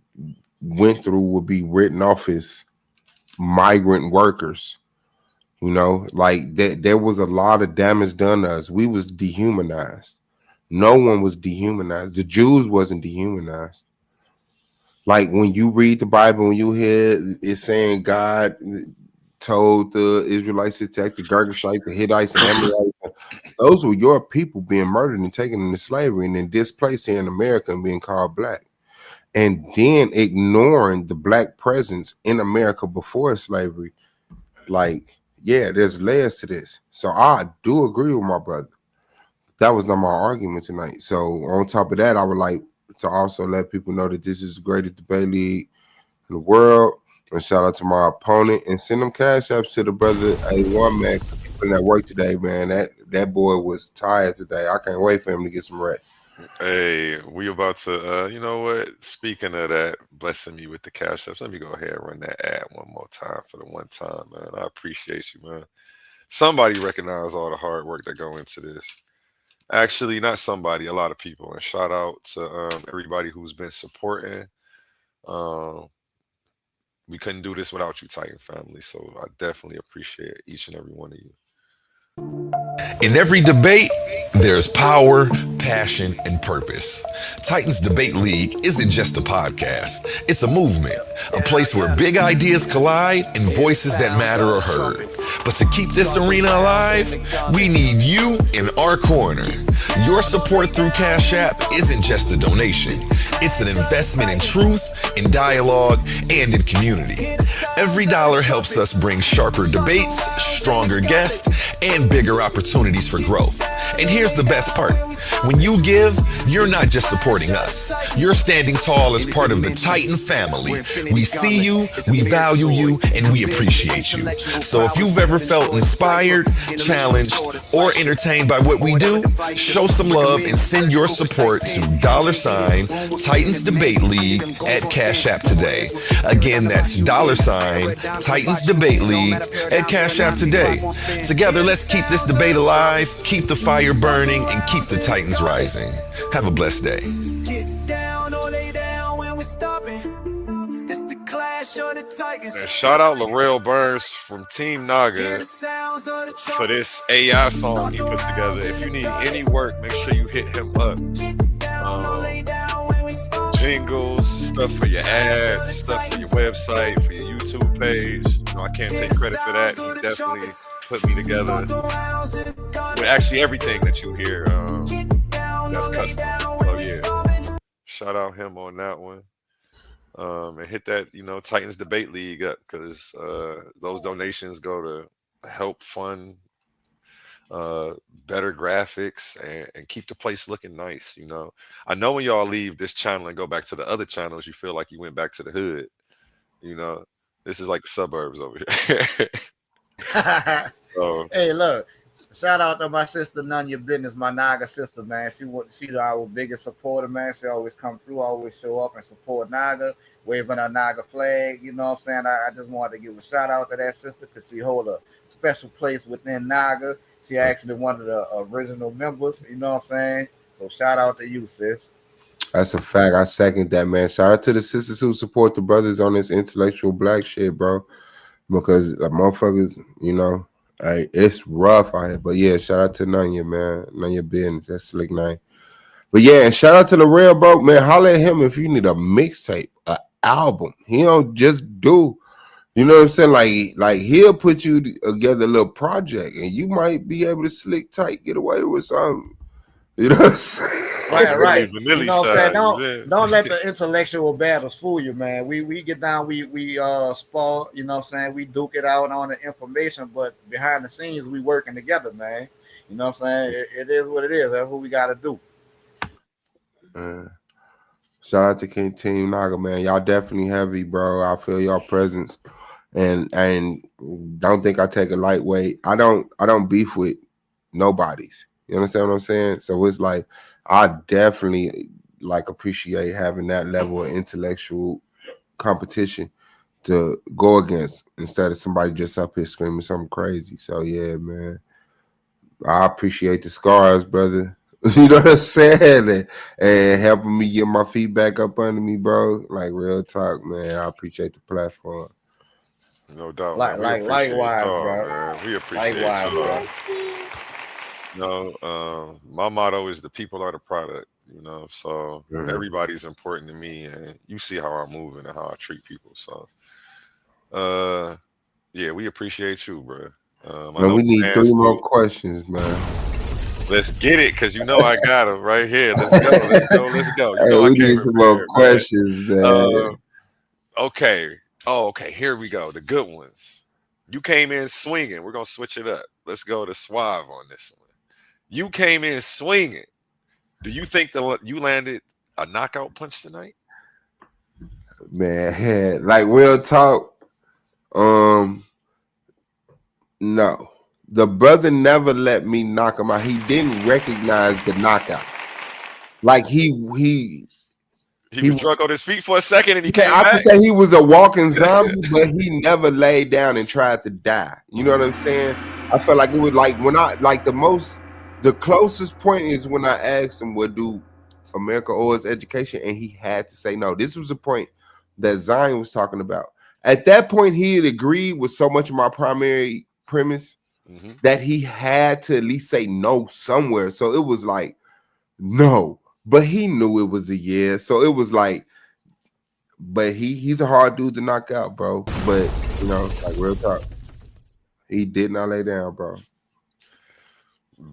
A: went through will be written off as migrant workers. Like that, there was a lot of damage done to us. We was dehumanized. No one was dehumanized. The Jews wasn't dehumanized. Like when you read the Bible and you hear it saying God told the Israelites to attack the Girgashites, the Hittites, and Amorites, those were your people being murdered and taken into slavery and then displaced here in America and being called Black. And then ignoring the Black presence in America before slavery. Like, yeah, there's layers to this. So I do agree with my brother. That was not my argument tonight. So on top of that, I would like to also let people know that this is the greatest debate league in the world. And shout out to my opponent and send them cash apps to the brother A1, man. He put in that work today, man. That boy was tired today. I can't wait for him to get some rest.
C: Hey, we about to you know what? Speaking of that, blessing me with the cash apps. Let me go ahead and run that ad one more time for the one time, man. I appreciate you, man. Somebody recognize all the hard work that go into this. Actually, not somebody, a lot of people. And shout out to everybody who's been supporting. Um, we couldn't do this without you, Titan family. So I definitely appreciate each and every one of you.
G: In every debate, there's power, passion, and purpose. Titans Debate League isn't just a podcast, it's a movement, a place where big ideas collide and voices that matter are heard. But to keep this arena alive, we need you in our corner. Your support through Cash App isn't just a donation, it's an investment in truth, in dialogue, and in community. Every dollar helps us bring sharper debates, stronger guests, and bigger opportunities for growth. And here's the best part. When you give, you're not just supporting us. You're standing tall as part of the Titan family. We see you, we value you, and we appreciate you. So if you've ever felt inspired, challenged, or entertained by what we do, show some love and send your support to $ Titans Debate League at Cash App today. Again, that's $ Titans Debate League at Cash App today. Together, let's keep this debate alive, keep the fire burning, and keep the Titans rising. Have a blessed day.
H: Get down or lay down when we're stopping. It's the clash of the Tigers.
C: And shout out Laurel Burns from Team Naga for this AI song he put together. If you need any work, make sure you hit him up. Jingles, stuff for your ads, stuff for your website, for your YouTube page. You know, I can't take credit for that. He definitely put me together with actually everything that you hear. That's custom. So yeah, shout out him on that one. And hit that, Titans Debate League up, because those donations go to help fund better graphics and keep the place looking nice. I know when y'all leave this channel and go back to the other channels, you feel like you went back to the hood. This is like the suburbs over here. So,
B: hey, look, shout out to my sister, None Your Business, my Naga sister, man. She's our biggest supporter, man. She always come through, always show up and support Naga, waving our Naga flag. You know what I'm saying? I just wanted to give a shout out to that sister because she hold a special place within Naga. She actually one of the original members, you know what I'm saying? So shout out to you, sis.
A: That's a fact. I second that, man. Shout out to the sisters who support the brothers on this intellectual black shit, bro. Because the motherfuckers, it's rough out here. But yeah, shout out to Nanya, man. Nanya Business. That's slick name. But yeah, and shout out to the real bro, man. Holler at him if you need a mixtape, an album. He don't just do. You know what I'm saying? Like he'll put you together a little project, and you might be able to slick tight get away with something. You know what I'm saying?
B: Right. You know what I'm saying? Don't let the intellectual battles fool you, man. We get down, we spar, you know what I'm saying? We duke it out on the information, but behind the scenes, we working together, man. You know what I'm saying? It is what it is. That's what we got to do.
A: Shout out to King Team Naga, man. Y'all definitely heavy, bro. I feel y'all presence. And don't think I take it lightweight. I don't beef with nobody's. You understand what I'm saying? So it's like I definitely appreciate having that level of intellectual competition to go against instead of somebody just up here screaming something crazy. So yeah, man. I appreciate the scars, brother. You know what I'm saying? And helping me get my feet back up under me, bro. Like real talk, man. I appreciate the platform.
C: No doubt.
B: Likewise, bro.
C: Man. We appreciate you. Bro. My motto is the people are the product, so everybody's important to me, and you see how I'm moving and how I treat people. So, yeah, we appreciate you, bro.
A: Man, we need 3 more questions, man.
C: Let's get it, because I got them right here. Let's go.
A: We need some more questions, man.
C: Okay. Okay, here we go. The good ones. You came in swinging. We're going to switch it up. Let's go to Suave on this one. You came in swinging. Do you think that you landed a knockout punch tonight?
A: Man, like real talk, no. The brother never let me knock him out. He didn't recognize the knockout. Like he
C: was drunk on his feet for a second, and he came
A: I
C: back.
A: could say he was a walking zombie, but he never laid down and tried to die. You know what I'm saying? I felt like it was like when the closest point is when I asked him what do America owe his education, and he had to say no. This was the point that Zion was talking about. At that point, he had agreed with so much of my primary premise that he had to at least say no somewhere. So it was like, No, but he knew it was a yeah. So it was like, but he's a hard dude to knock out, bro. But like real talk, he did not lay down, bro.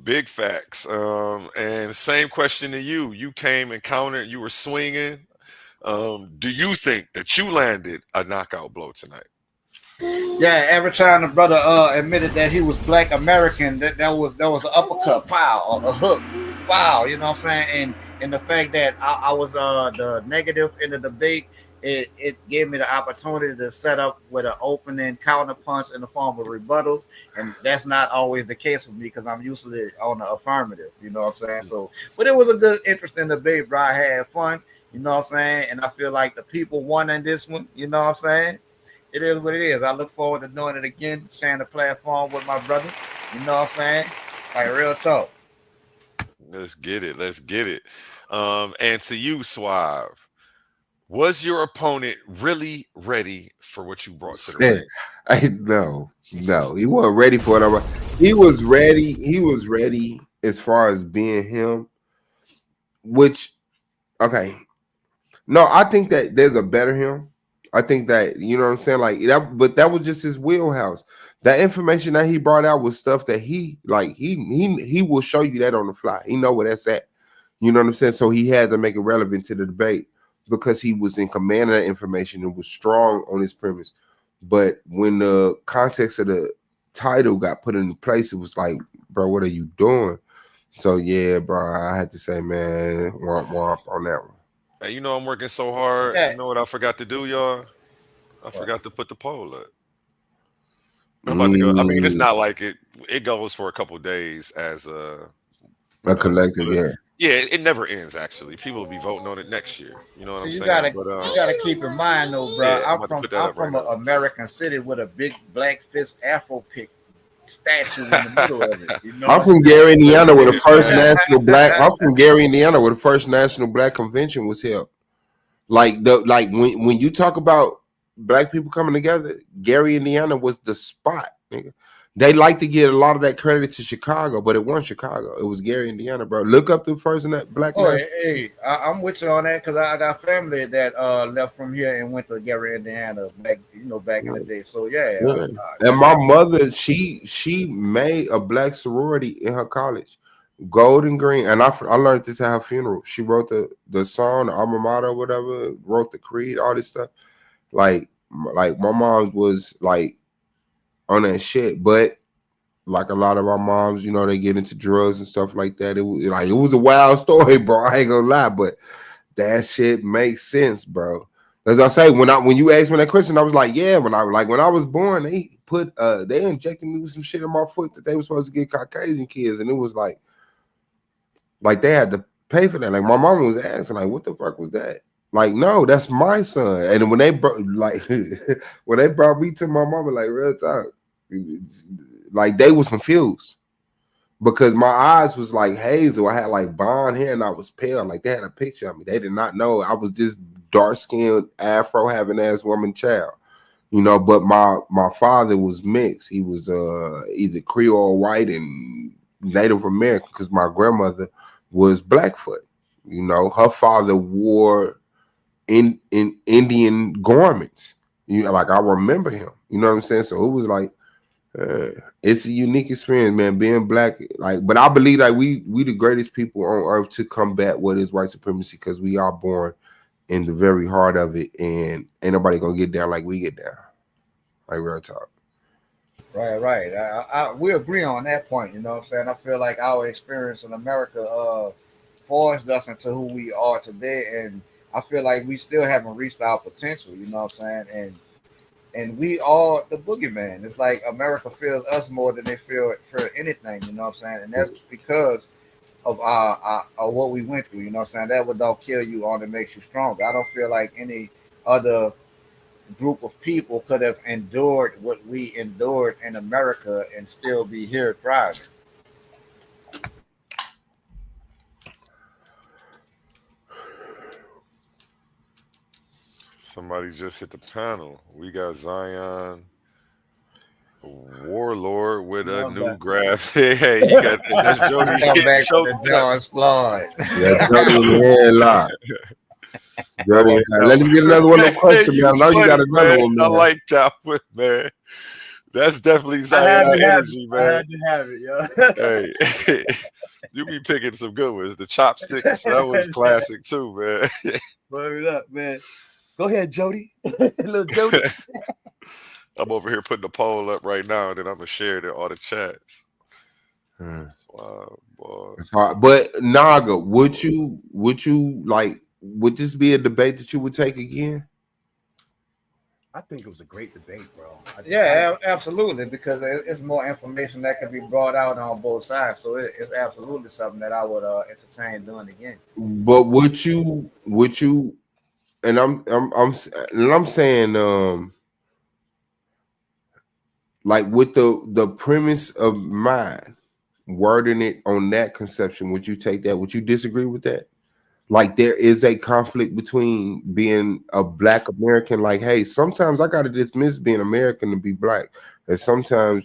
C: Big facts. And same question to you. You came and countered. You were swinging. Do you think that you landed a knockout blow tonight?
B: Yeah, every time the brother admitted that he was black American, that was an uppercut, pow, a hook, wow, you know what I'm saying? And the fact that I was the negative in the debate, it gave me the opportunity to set up with an opening counter punch in the form of rebuttals, and that's not always the case with me because I'm usually on the affirmative, you know what I'm saying? So, but it was a good, interesting debate, bro. I had fun, you know what I'm saying? And I feel like the people won in this one, you know what I'm saying? It is what it is. I look forward to doing it again, sharing the platform with my brother. You know what I'm saying? Like real talk.
C: Let's get it. Let's get it. And to you, Suave, was your opponent really ready for what you brought to the
A: Man,
C: ring?
A: no, he wasn't ready for it. He was ready. He was ready as far as being him. Which, okay, no, I think that there's a better him. I think that you know what I'm saying, like that. But that was just his wheelhouse. That information that he brought out was stuff that he will show you that on the fly. He know where that's at. You know what I'm saying? So he had to make it relevant to the debate because he was in command of that information and was strong on his premise. But when the context of the title got put into place, it was like, bro, what are you doing? So yeah, bro, I had to say, man, womp womp on that one.
C: Hey, you know I'm working so hard.
B: Yeah.
C: You know what I forgot to do, y'all? I
B: What?
C: forgot to put the poll up. I'm about to go. I mean, it's
A: Mm,
C: not like it. It goes for a couple days as
A: a collective,
C: but
A: yeah.
C: yeah, it never ends. Actually, people will be voting on it next year. You know what
B: So
C: I'm
B: you
C: saying?
B: gotta
C: But
B: you gotta keep in mind though, bro.
C: yeah, I'm
B: I'm
C: about to
B: from
C: put that
B: I'm
C: up right
B: from an American city with a big black fist Afro pick statue in the middle
C: now.
B: of it. You know
A: I'm
B: what
A: from Gary,
C: Let's
A: Indiana, where
C: get
A: the
C: it,
A: first
C: man.
A: national black. I'm from Gary, Indiana, where the first national black convention was held. Like when you talk about black people coming together, Gary, Indiana was the spot. Nigga. They like to get a lot of that credit to Chicago, but it wasn't Chicaga. It was Gary, Indiana, bro. Look up the first black
B: Oh,
A: national.
B: hey, I'm with you on that because I got family that left from here and went to Gary, Indiana back, back in the day. So yeah,
A: Yeah. And
B: that's
A: my
B: how.
A: mother, she made a black sorority in her college, gold and green. And I learned this at her funeral. She wrote the song, the alma mater, whatever, wrote the creed, all this stuff. Like my mom was like on that shit, but like a lot of our moms, they get into drugs and stuff like that. It was a wild story, bro. I ain't gonna lie, but that shit makes sense, bro. As I say, when you asked me that question, I was like, yeah. When I was born, they injected me with some shit in my foot that they were supposed to get Caucasian kids, and it was like they had to pay for that. Like my mom was asking, like, what the fuck was that? Like, no, that's my son. And then when they when they brought me to my mama, like real talk, like they was confused because my eyes was like hazel. I had like blonde hair and I was pale. Like they had a picture of me. They did not know I was this dark skinned Afro having ass woman child. But my father was mixed. He was either Creole white and Native American because my grandmother was Blackfoot. Her father wore in Indian garments. Like I remember him. You know what I'm saying? So it was like uh, it's a unique experience, man. Being black, but I believe that we the greatest people on earth to combat what is white supremacy because we are born in the very heart of it, and ain't nobody gonna get down like we get down. Like real talk.
B: Right. We agree on that point. You know what I'm saying? I feel like our experience in America forged us into who we are today, and I feel like we still haven't reached our potential. You know what I'm saying? And we are the boogeyman. It's like America feels us more than they feel anything. You know what I'm saying? And that's because of our what we went through. You know what I'm saying? That what don't kill you only makes you stronger. I don't feel like any other group of people could have endured what we endured in America and still be here thriving.
C: Somebody just hit the panel. We got Zion. Warlord with a
D: Love
C: new
D: that.
C: graph. Hey, you got that's Jody
B: Come back to
C: choke.
B: the Jones Floyd.
A: Yeah, Jody in the headlock. Jody,
B: Oh,
A: let us get another one of them
C: Hey,
A: questions, man.
C: you
A: I know you got
C: funny,
A: another
C: man.
A: one,
C: I
A: man.
C: like that one, man. That's definitely
D: I had
C: Zion
D: to have it.
C: energy,
D: I
C: man.
D: had to have it, yo.
C: Hey, you be picking some good ones. The chopsticks, that was classic too, man.
D: Word up, man. Go ahead, Jody. Little Jody.
C: I'm over here putting the poll up right now, and then I'm gonna share it in all the chats. Wow, boy.
A: It's hard. But Naga, would you like, would this be a debate that you would take again?
D: I think it was a great debate, bro.
B: Yeah, absolutely, because it's more information that can be brought out on both sides. So it's absolutely something that I would entertain doing again.
A: But would you and I'm saying like with the premise of mine, wording it on that conception, would you take that? Would you disagree with that? Like there is a conflict between being a black American, like, hey, sometimes I gotta dismiss being American to be black. And sometimes,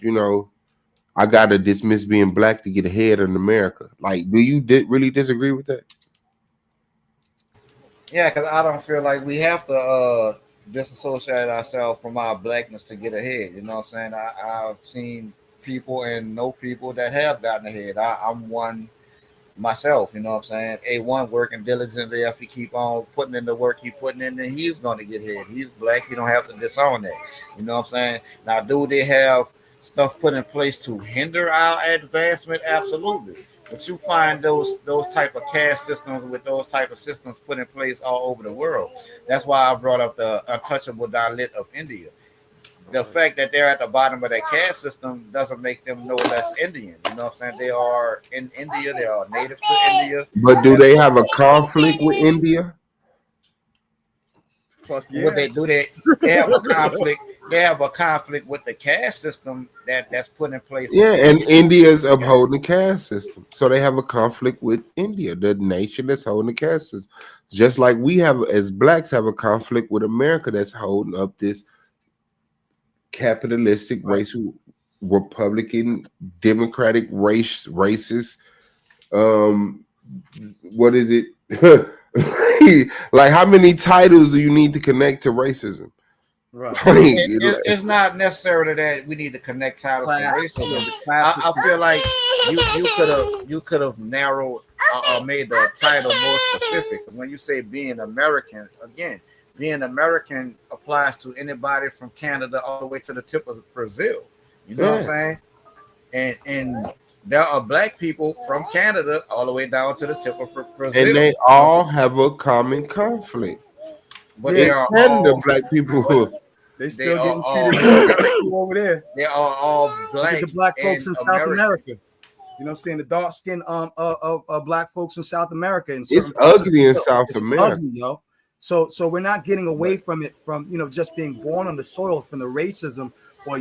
A: I gotta dismiss being black to get ahead in America. Like, do you really disagree with that?
B: Yeah, because I don't feel like we have to disassociate ourselves from our blackness to get ahead. You know what I'm saying? I've seen people and know people that have gotten ahead. I'm one myself, you know what I'm saying? A1 working diligently. If he keep on putting in the work he putting in, then he's going to get ahead. He's black. You don't have to disown that. You know what I'm saying? Now, do they have stuff put in place to hinder our advancement? Absolutely. But you find those type of caste systems with those type of systems put in place all over the world. That's why I brought up the untouchable Dalit of India. The fact that they're at the bottom of that caste system doesn't make them no less Indian. You know what I'm saying? They are in India. They are native to India.
A: But do they have a conflict with India?
D: Fuck yeah.
B: What they do, they have a conflict. They have a conflict with the caste system that's put in place.
A: Yeah, and India is upholding the caste system. So they have a conflict with India, the nation that's holding the caste system. Just like we have, as blacks, have a conflict with America that's holding up this capitalistic, racial, Republican, Democratic, racist. What is it? Like, how many titles do you need to connect to racism?
D: Right.
B: It's not necessarily that we need to connect titles to racism. I feel like you could have narrowed or made the title more specific. When you say being American, again, being American applies to anybody from Canada all the way to the tip of Brazil. You know what I'm saying? And there are black people from Canada all the way down to the tip of Brazil.
A: And they all have a common conflict.
B: But they are
A: Canada,
B: all
A: black people.
D: They still getting treated over there.
B: They are all black.
D: The black folks in South
B: American.
D: America. You know what I'm saying? The dark skinned black folks in South America.
A: It's ugly in South America.
D: Ugly, yo. So we're not getting away from it, from just being born on the soil, from the racism, or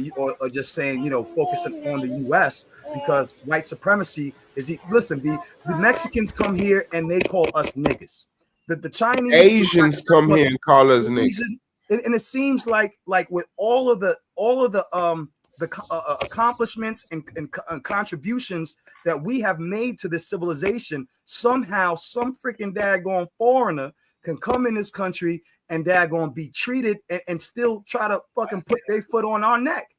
D: just saying, focusing on the US, because white supremacy is, listen, the Mexicans come here and they call us niggas. The Chinese,
A: Asians come here and call us niggas.
D: And it seems like with all of the accomplishments and contributions that we have made to this civilization, somehow some freaking daggone foreigner can come in this country and daggone be treated and still try to fucking put their foot on our neck.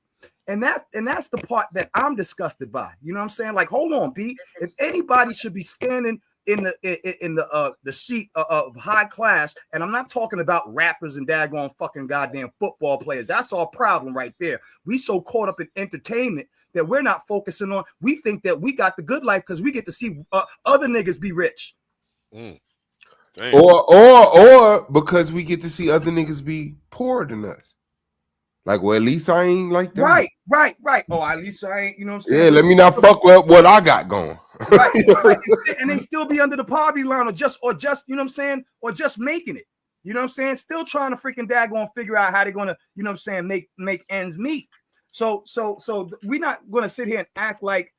D: And that's the part that I'm disgusted by. You know what I'm saying? Like, hold on, Pete. If anybody should be standing in the seat of high class, and I'm not talking about rappers and daggone fucking goddamn football players. That's our problem right there. We so caught up in entertainment that we're not focusing on. We think that we got the good life because we get to see other niggas be rich.
A: Or because we get to see other niggas be poorer than us. Like, well, at least I ain't like that.
D: Right. Oh, at least I ain't, you know what I'm saying?
A: Yeah, let me not fuck with what I got going.
D: Right. And they still be under the poverty line or just, you know what I'm saying? Or just making it. You know what I'm saying? Still trying to freaking daggone figure out how they're gonna, you know what I'm saying, make ends meet. So we're not gonna sit here and act like,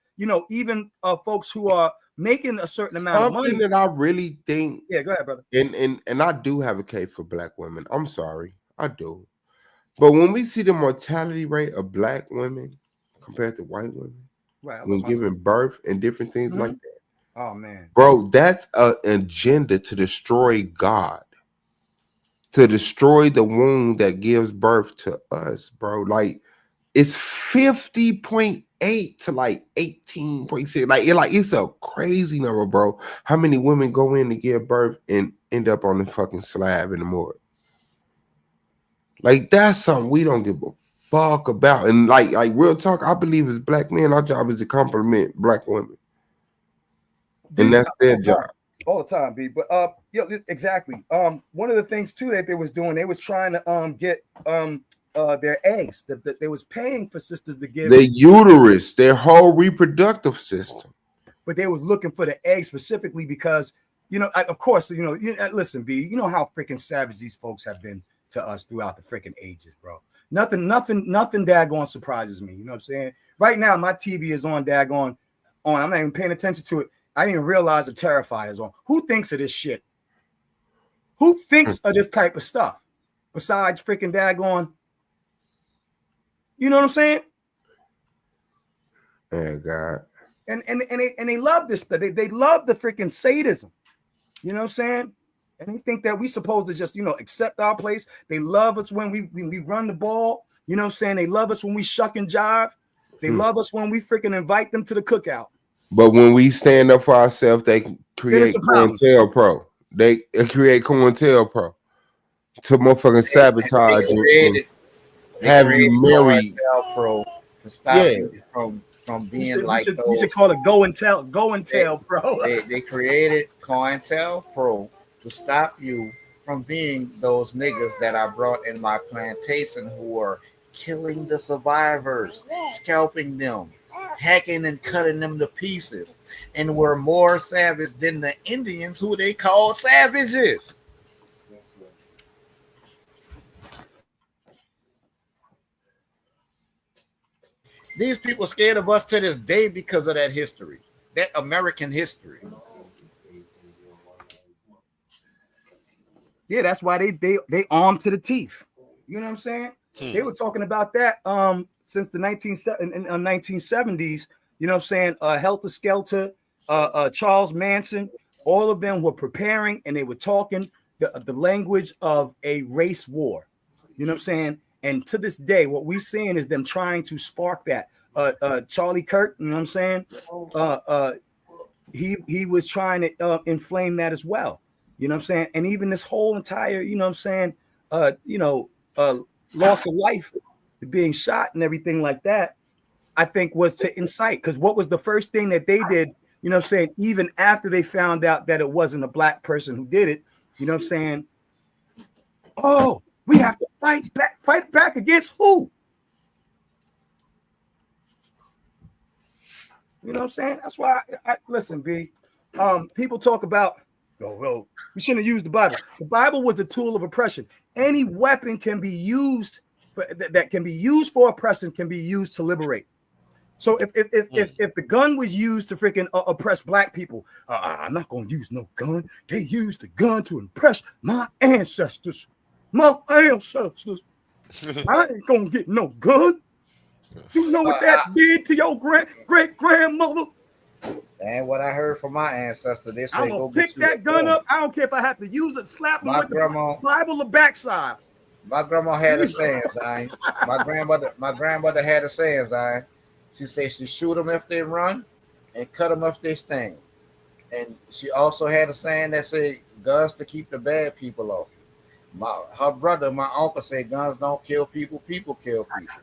D: even folks who are making a certain amount of money.
A: Something that I really think.
D: Yeah, go ahead, brother.
A: And I do have a case for black women. I'm sorry, I do. But when we see the mortality rate of black women compared to white women
D: Right. I love
A: when
D: my
A: giving
D: sister.
A: birth and different things like
D: Mhm.
A: that.
D: Oh man.
A: Bro, that's an agenda to destroy God, to destroy the womb that gives birth to us, bro. Like it's 50.8 to like 18.6. It's a crazy number, bro. How many women go in to give birth and end up on the fucking slab in the morgue? Like that's something we don't give a fuck about. And like real talk, I believe as black men, our job is to compliment black women. And
D: Dude,
A: that's their job.
D: all the time, B. But yeah, exactly. One of the things too that they was doing, they was trying to get their eggs. That they was paying for sisters to give,
A: Their uterus, their whole reproductive system.
D: but they was looking for the eggs specifically because of course, listen, B. You know how freaking savage these folks have been to us throughout the freaking ages, bro. Nothing daggone surprises me. You know what I'm saying? Right now, my TV is on daggone on. I'm not even paying attention to it. I didn't even realize the Terrifier is on. Who thinks of this shit? Who thinks of this type of stuff besides freaking daggone? You know what I'm saying?
A: Oh God.
D: And they love this stuff. They love the freaking sadism. You know what I'm saying? And they think that we supposed to just accept our place. They love us when we run the ball. You know what I'm saying? They love us when we shuck and jive. They love us when we freaking invite them to the cookout.
A: But when we stand up for ourselves, they create COINTELPRO. They create COINTELPRO to motherfucking sabotage and have you married.
B: Pro to stop you from being
D: we should call it go and tell pro.
B: They created COINTELPRO to stop you from being those niggas that I brought in my plantation who are killing the survivors, scalping them, hacking and cutting them to pieces, and were more savage than the Indians who they called savages. These people scared of us to this day because of that history, that American history.
D: Yeah, that's why they armed to the teeth. You know what I'm saying? They were talking about that since the 1970s. You know what I'm saying? Helter Skelter, Charles Manson, all of them were preparing and they were talking the language of a race war. You know what I'm saying? And to this day, what we're seeing is them trying to spark that. Charlie Kirk, you know what I'm saying? He was trying to inflame that as well. You know what I'm saying? And even this whole entire, you know what I'm saying, loss of life, being shot and everything like that, I think was to incite. Because what was the first thing that they did, you know what I'm saying, even after they found out that it wasn't a black person who did it, you know what I'm saying? Oh, we have to fight back against who? You know what I'm saying? That's why I listen, B. People talk about, well, we shouldn't have used the Bible. The Bible was a tool of oppression. Any weapon can be used that can be used for oppression can be used to liberate. So if the gun was used to freaking oppress black people, I'm not gonna use no gun. They used the gun to impress my ancestors. My ancestors. I ain't gonna get no gun. You know what that did to your great grandmother?
B: And what I heard from my ancestors, they say,
D: I'm gonna pick that gun up. I don't care if I have to use it, slap them with the Bible or backside.
B: My grandma had a saying, Zion. My grandmother had a saying, Zion. She said she shoot them if they run and cut them if they sting. And she also had a saying that said guns to keep the bad people off. Her brother, my uncle, said guns don't kill people, people kill people.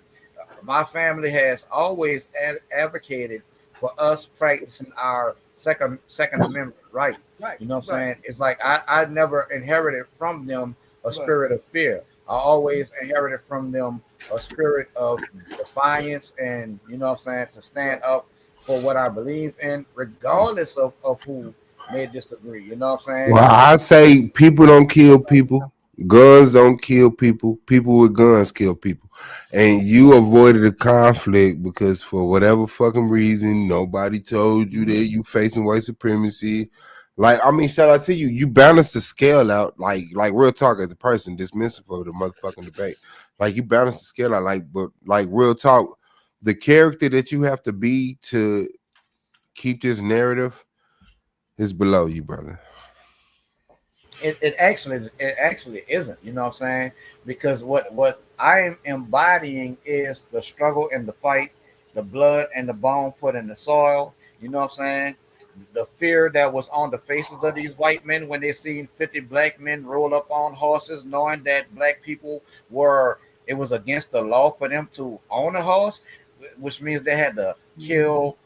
B: My family has always advocated for us practicing our second amendment right. You know what I'm saying? It's like I never inherited from them a spirit of fear. I always inherited from them a spirit of defiance and, you know what I'm saying, to stand up for what I believe in, regardless of who may disagree. You know what I'm saying?
A: Well, I say people don't kill people. Guns don't kill people. People with guns kill people. And you avoided a conflict because for whatever fucking reason, nobody told you that you facing white supremacy. Like, I mean, shout out to you. You balance the scale out, like real talk as a person, dismissive of the motherfucking debate. Like, you balance the scale out, but real talk, the character that you have to be to keep this narrative is below you, brother.
B: It actually isn't, you know what I'm saying? Because what I am embodying is the struggle and the fight, the blood and the bone put in the soil, you know what I'm saying? The fear that was on the faces of these white men when they seen 50 black men roll up on horses, knowing that black people were, it was against the law for them to own a horse, which means they had to kill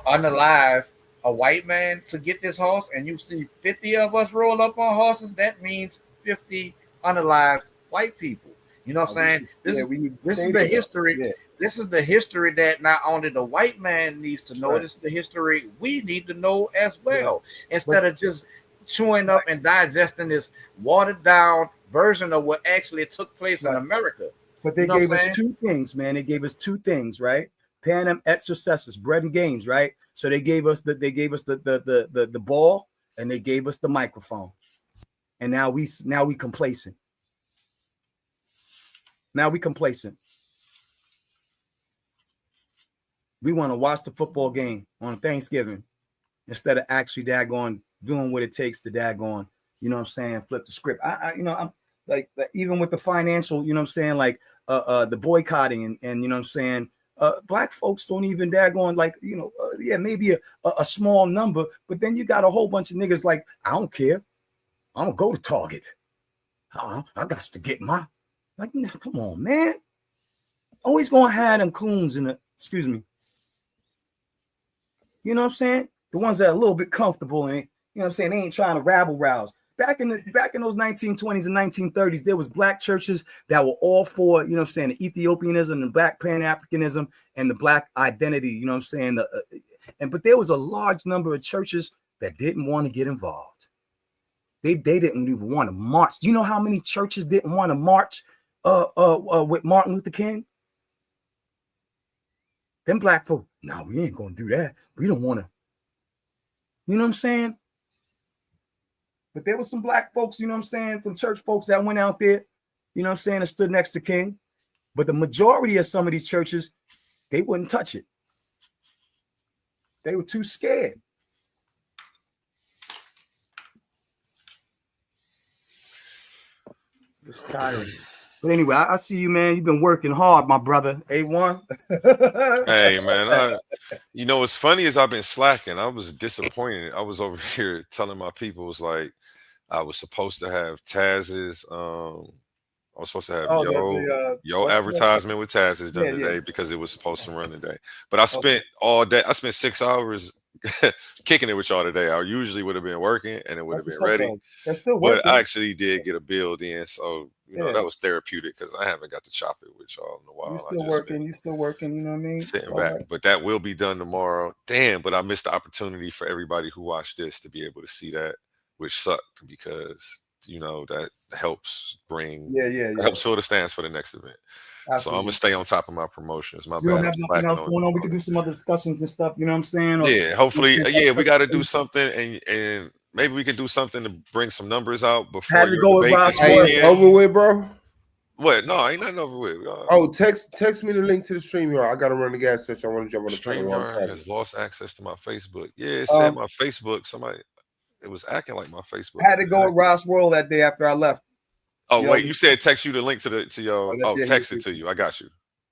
B: unalive a white man to get this horse, and you see 50 of us roll up on horses, that means 50 unalived white people. You know what I'm saying? This is the history. Yeah. This is the history that not only the white man needs to know, this is the history we need to know as well. Yeah. Instead of just chewing up and digesting this watered down version of what actually took place in America.
D: But they gave us two things, man. They gave us two things, right? Panem et successus, bread and games, right? So they gave us the ball and they gave us the microphone. And now we complacent. Now we complacent. We want to watch the football game on Thanksgiving instead of actually daggone doing what it takes to daggone, you know what I'm saying, flip the script. I'm like even with the financial, you know what I'm saying, like the boycotting and you know what I'm saying, black folks don't even daggone, like, you know, maybe a small number, but then you got a whole bunch of niggas like, I don't care. I'm gonna go to Target. I got to get my, like, come on, man. Always gonna have them coons in the, excuse me. You know what I'm saying? The ones that are a little bit comfortable and, you know what I'm saying, they ain't trying to rabble rouse. Back in those 1920s and 1930s, there was black churches that were all for, you know what I'm saying, the Ethiopianism, the black Pan-Africanism, and the black identity, you know what I'm saying? But there was a large number of churches that didn't want to get involved. They didn't even want to march. Do you know how many churches didn't want to march with Martin Luther King? Them black folk, no, we ain't gonna do that. We don't want to. You know what I'm saying? But there was some black folks, you know what I'm saying, some church folks that went out there, you know what I'm saying, and stood next to King. But the majority of some of these churches, they wouldn't touch it. They were too scared. It's tiring. But anyway, I see you, man. You've been working hard, my brother. A1.
C: Hey, man. You know, what's funny is I've been slacking. I was disappointed. I was over here telling my people, it was like, I was supposed to have Taz's, I was supposed to have your advertisement with Taz's done today because it was supposed to run today. But I spent all day, I spent 6 hours kicking it with y'all today. I usually would have been working and it would have been ready.
D: That's still working.
C: But I actually did get a build in, so you know that was therapeutic because I haven't got to chop it with y'all in a while.
D: You're still working, you know what I mean?
C: Sitting back. Right. But that will be done tomorrow. Damn, but I missed the opportunity for everybody who watched this to be able to see that, which sucked because you know that helps bring helps fill the stands for the next event. Absolutely. So I'm gonna stay on top of my promotions. My
D: you bad. Don't have nothing else going on. We could do some other discussions and stuff. You know what I'm saying?
C: Yeah, hopefully. We got to do something, and maybe we can do something to bring some numbers out before your debate this weekend.
A: It's over with, bro.
C: What? No, ain't nothing over with.
A: Text me the link to the StreamYard. I gotta run the gas station. I want to jump on the
C: StreamYard has lost access to my Facebook. Yeah, it said my Facebook. Somebody, it was acting like my Facebook.
D: I had to go with Ross World that day after I left.
C: Oh, wait, you said text you the link to your text it to you. I got you.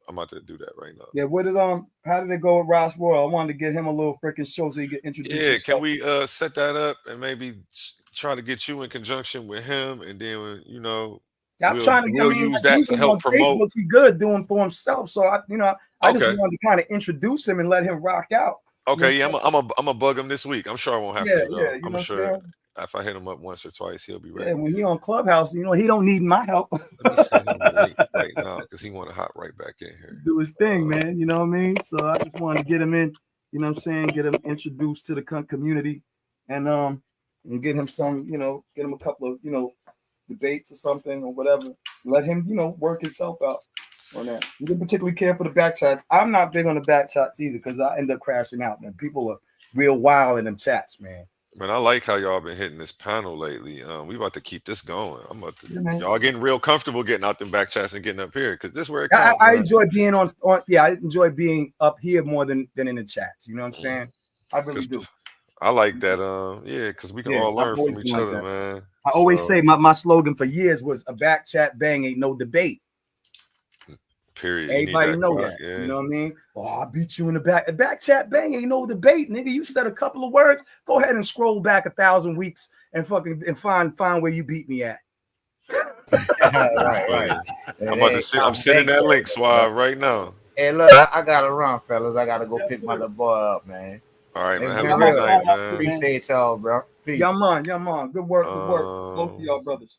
C: I'm about to do that right now.
D: Yeah, how did it go with Ross World? I wanted to get him a little freaking show so he could introduce himself.
C: Can we set that up and maybe try to get you in conjunction with him and then
D: I'm trying to
C: use that to help promote.
D: Facebook, he good doing for himself. So I just wanted to kind of introduce him and let him rock out.
C: Okay, I'm a bug him this week. I'm sure I won't have to. I'm sure. If I hit him up once or twice, he'll be ready.
D: Yeah, when he on Clubhouse, he don't need my help.
C: Let me send him the link right now because he want to hop right back in here.
D: Do his thing, man. You know what I mean? So I just wanted to get him in. You know what I'm saying? Get him introduced to the community, and get him some. Get him a couple of debates or something or whatever. Let him work himself out on that. You didn't particularly care for the back chats. I'm not big on the back chats either because I end up crashing out, man. People are real wild in them chats, man.
C: Man, I like how y'all been hitting this panel lately. We about to keep this going. I'm about to
D: Yeah,
C: y'all getting real comfortable getting out them back chats and getting up here because this is where it
D: I,
C: counts.
D: I
C: man.
D: enjoy being on. Yeah, I enjoy being up here more than in the chats. You know what I'm saying? I really
C: 'Cause
D: do.
C: I like that. Yeah, because we can
D: Yeah,
C: all learn
D: I've always
C: from
D: been
C: each
D: like
C: other,
D: that.
C: man.
D: I always
C: So,
D: say my slogan for years was a back chat bang ain't no debate.
C: period. You need
D: Everybody
C: that
D: know
C: clock,
D: that.
C: yeah.
D: You know what I mean? Oh, I beat you in the back. A back chat bang ain't no debate, nigga. You said a couple of words. Go ahead and scroll back 1,000 weeks and find where you beat me at.
B: right.
C: I'm about to sit. I'm sending that link, Suave, right now.
B: Hey, look, I gotta run, fellas. I gotta go pick my little boy up, man.
C: All right, man.
B: It's
C: Have
B: been
C: a good
B: real.
C: night, man.
B: Appreciate y'all, bro. Peace.
D: Yeah, man. Good work. Both of y'all brothers.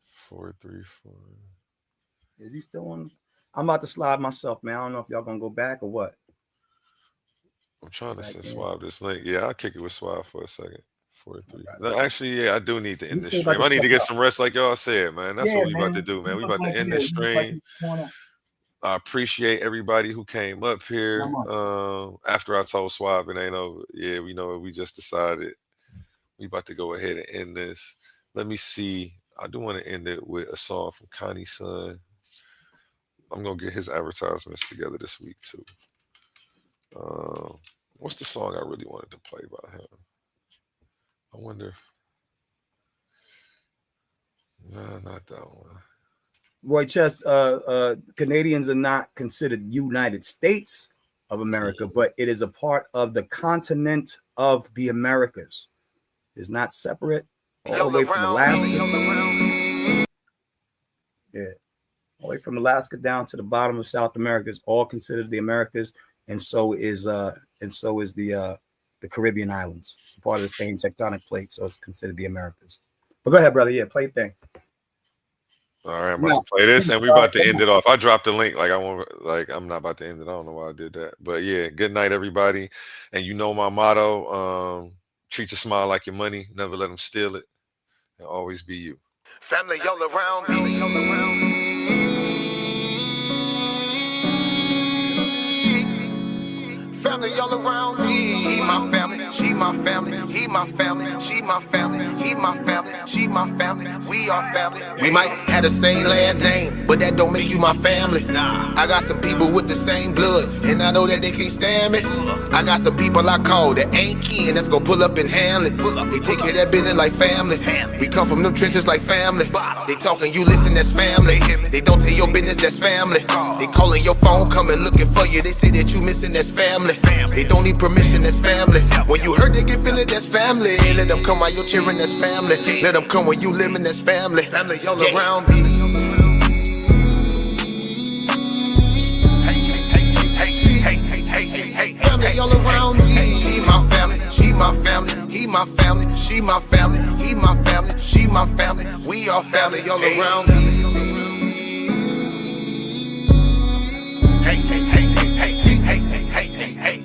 C: 434.
D: Is he still on? I'm about to slide myself, man. I don't know if y'all gonna go back or what.
C: I'm trying to
D: Back
C: send
D: in.
C: Suave this link. Yeah, I'll kick it with Suave for a second. 4-3. No, actually, yeah, I do need to end
D: He's
C: this
D: still about
C: stream.
D: to
C: I need to
D: step
C: get
D: out.
C: some rest, like y'all said, man. That's
D: Yeah,
C: what we about
D: man.
C: to do, man.
D: You
C: We
D: look
C: about
D: like
C: to end
D: you
C: this
D: look like
C: stream.
D: you're going up.
C: I appreciate everybody who came up here. After I told Suave it ain't over. Yeah, we know it. We just decided we about to go ahead and end this. Let me see. I do want to end it with a song from Connie's son. I'm gonna get his advertisements together this week too. What's the song I really wanted to play by him? I wonder if no, not that one.
D: Roy Chess, Canadians are not considered United States of America, but it is a part of the continent of the Americas. It's not separate all the way from Alaska. Yeah, all the way from Alaska down to the bottom of South America is all considered the Americas, and so is the Caribbean islands. It's part of the same tectonic plate, so it's considered the Americas. But go ahead, brother. Yeah, play your thing.
C: All right, I'm about to play this, and we about to end it off. I dropped the link, I'm not about to end it. I don't know why I did that, but yeah, good night, everybody. And you know my motto: treat your smile like your money, never let them steal it, and always be you.
H: Family all around me. Family all around me. He my family, she my family. He my family, she my family. He my family, she my family. We are family. We might have the same last name, but that don't make you my family. I got some people with the same blood, and I know that they can't stand me. I got some people I call that ain't kin that's gonna pull up and handle it. They take care of that business like family. We come from them trenches like family. They talking, you listen, that's family. They don't tell your business, that's family. They calling your phone, coming looking for you. They say that you missing, that's family. They don't need permission, that's family. When you hurt, they can feel it, that's family. Let them come while you're cheering, that's family. Let them come when you living, that's family. Family all around me. Family all around me. He my family, she my family. He my family, she my family. He my family, she my family. We are family all around me.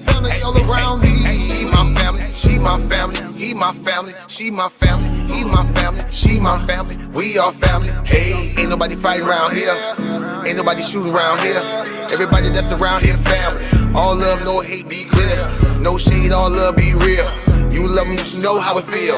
H: Family all around me. He my family, she my family. He my family, she my family. He my family, she my family. We are family. Hey, ain't nobody fighting around here. Ain't nobody shooting around here. Everybody that's around here, family. All love, no hate, be clear. No shade, all love, be real. You love them, you should know how it feel.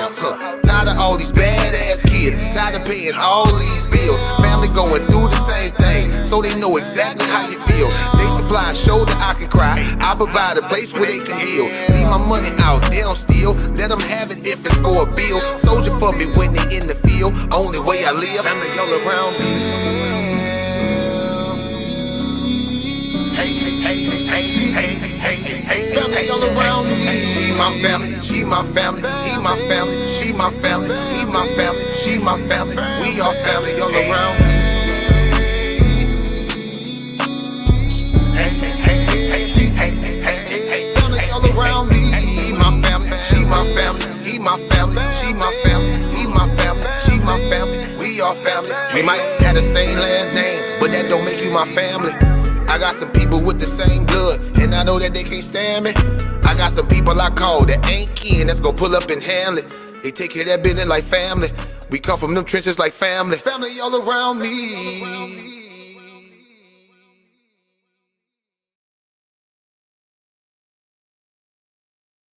H: Tired of all these badass kids. Tired of paying all these bills. Family going through the same thing, so they know exactly how you feel. They supply a shoulder I can cry. I provide a place where they can heal. Leave my money out, they don't steal. Let them have it if it's for a bill. Soldier for me when they in the field. Only way I live. Family all around me. Family all around me. He my family, she my family. He my family, she my family. He my family, she my family. We are family all around me. Family all around me. He my family, she my family. He my family, she my family. He my family, she my family. We are family. We might have the same last name, but that don't make you my family. I got some people with the same blood, and I know that they can't stand me. I got some people I call that ain't kin that's gonna pull up and handle it. They take care of that business like family. We come from them trenches like family. Family all around me.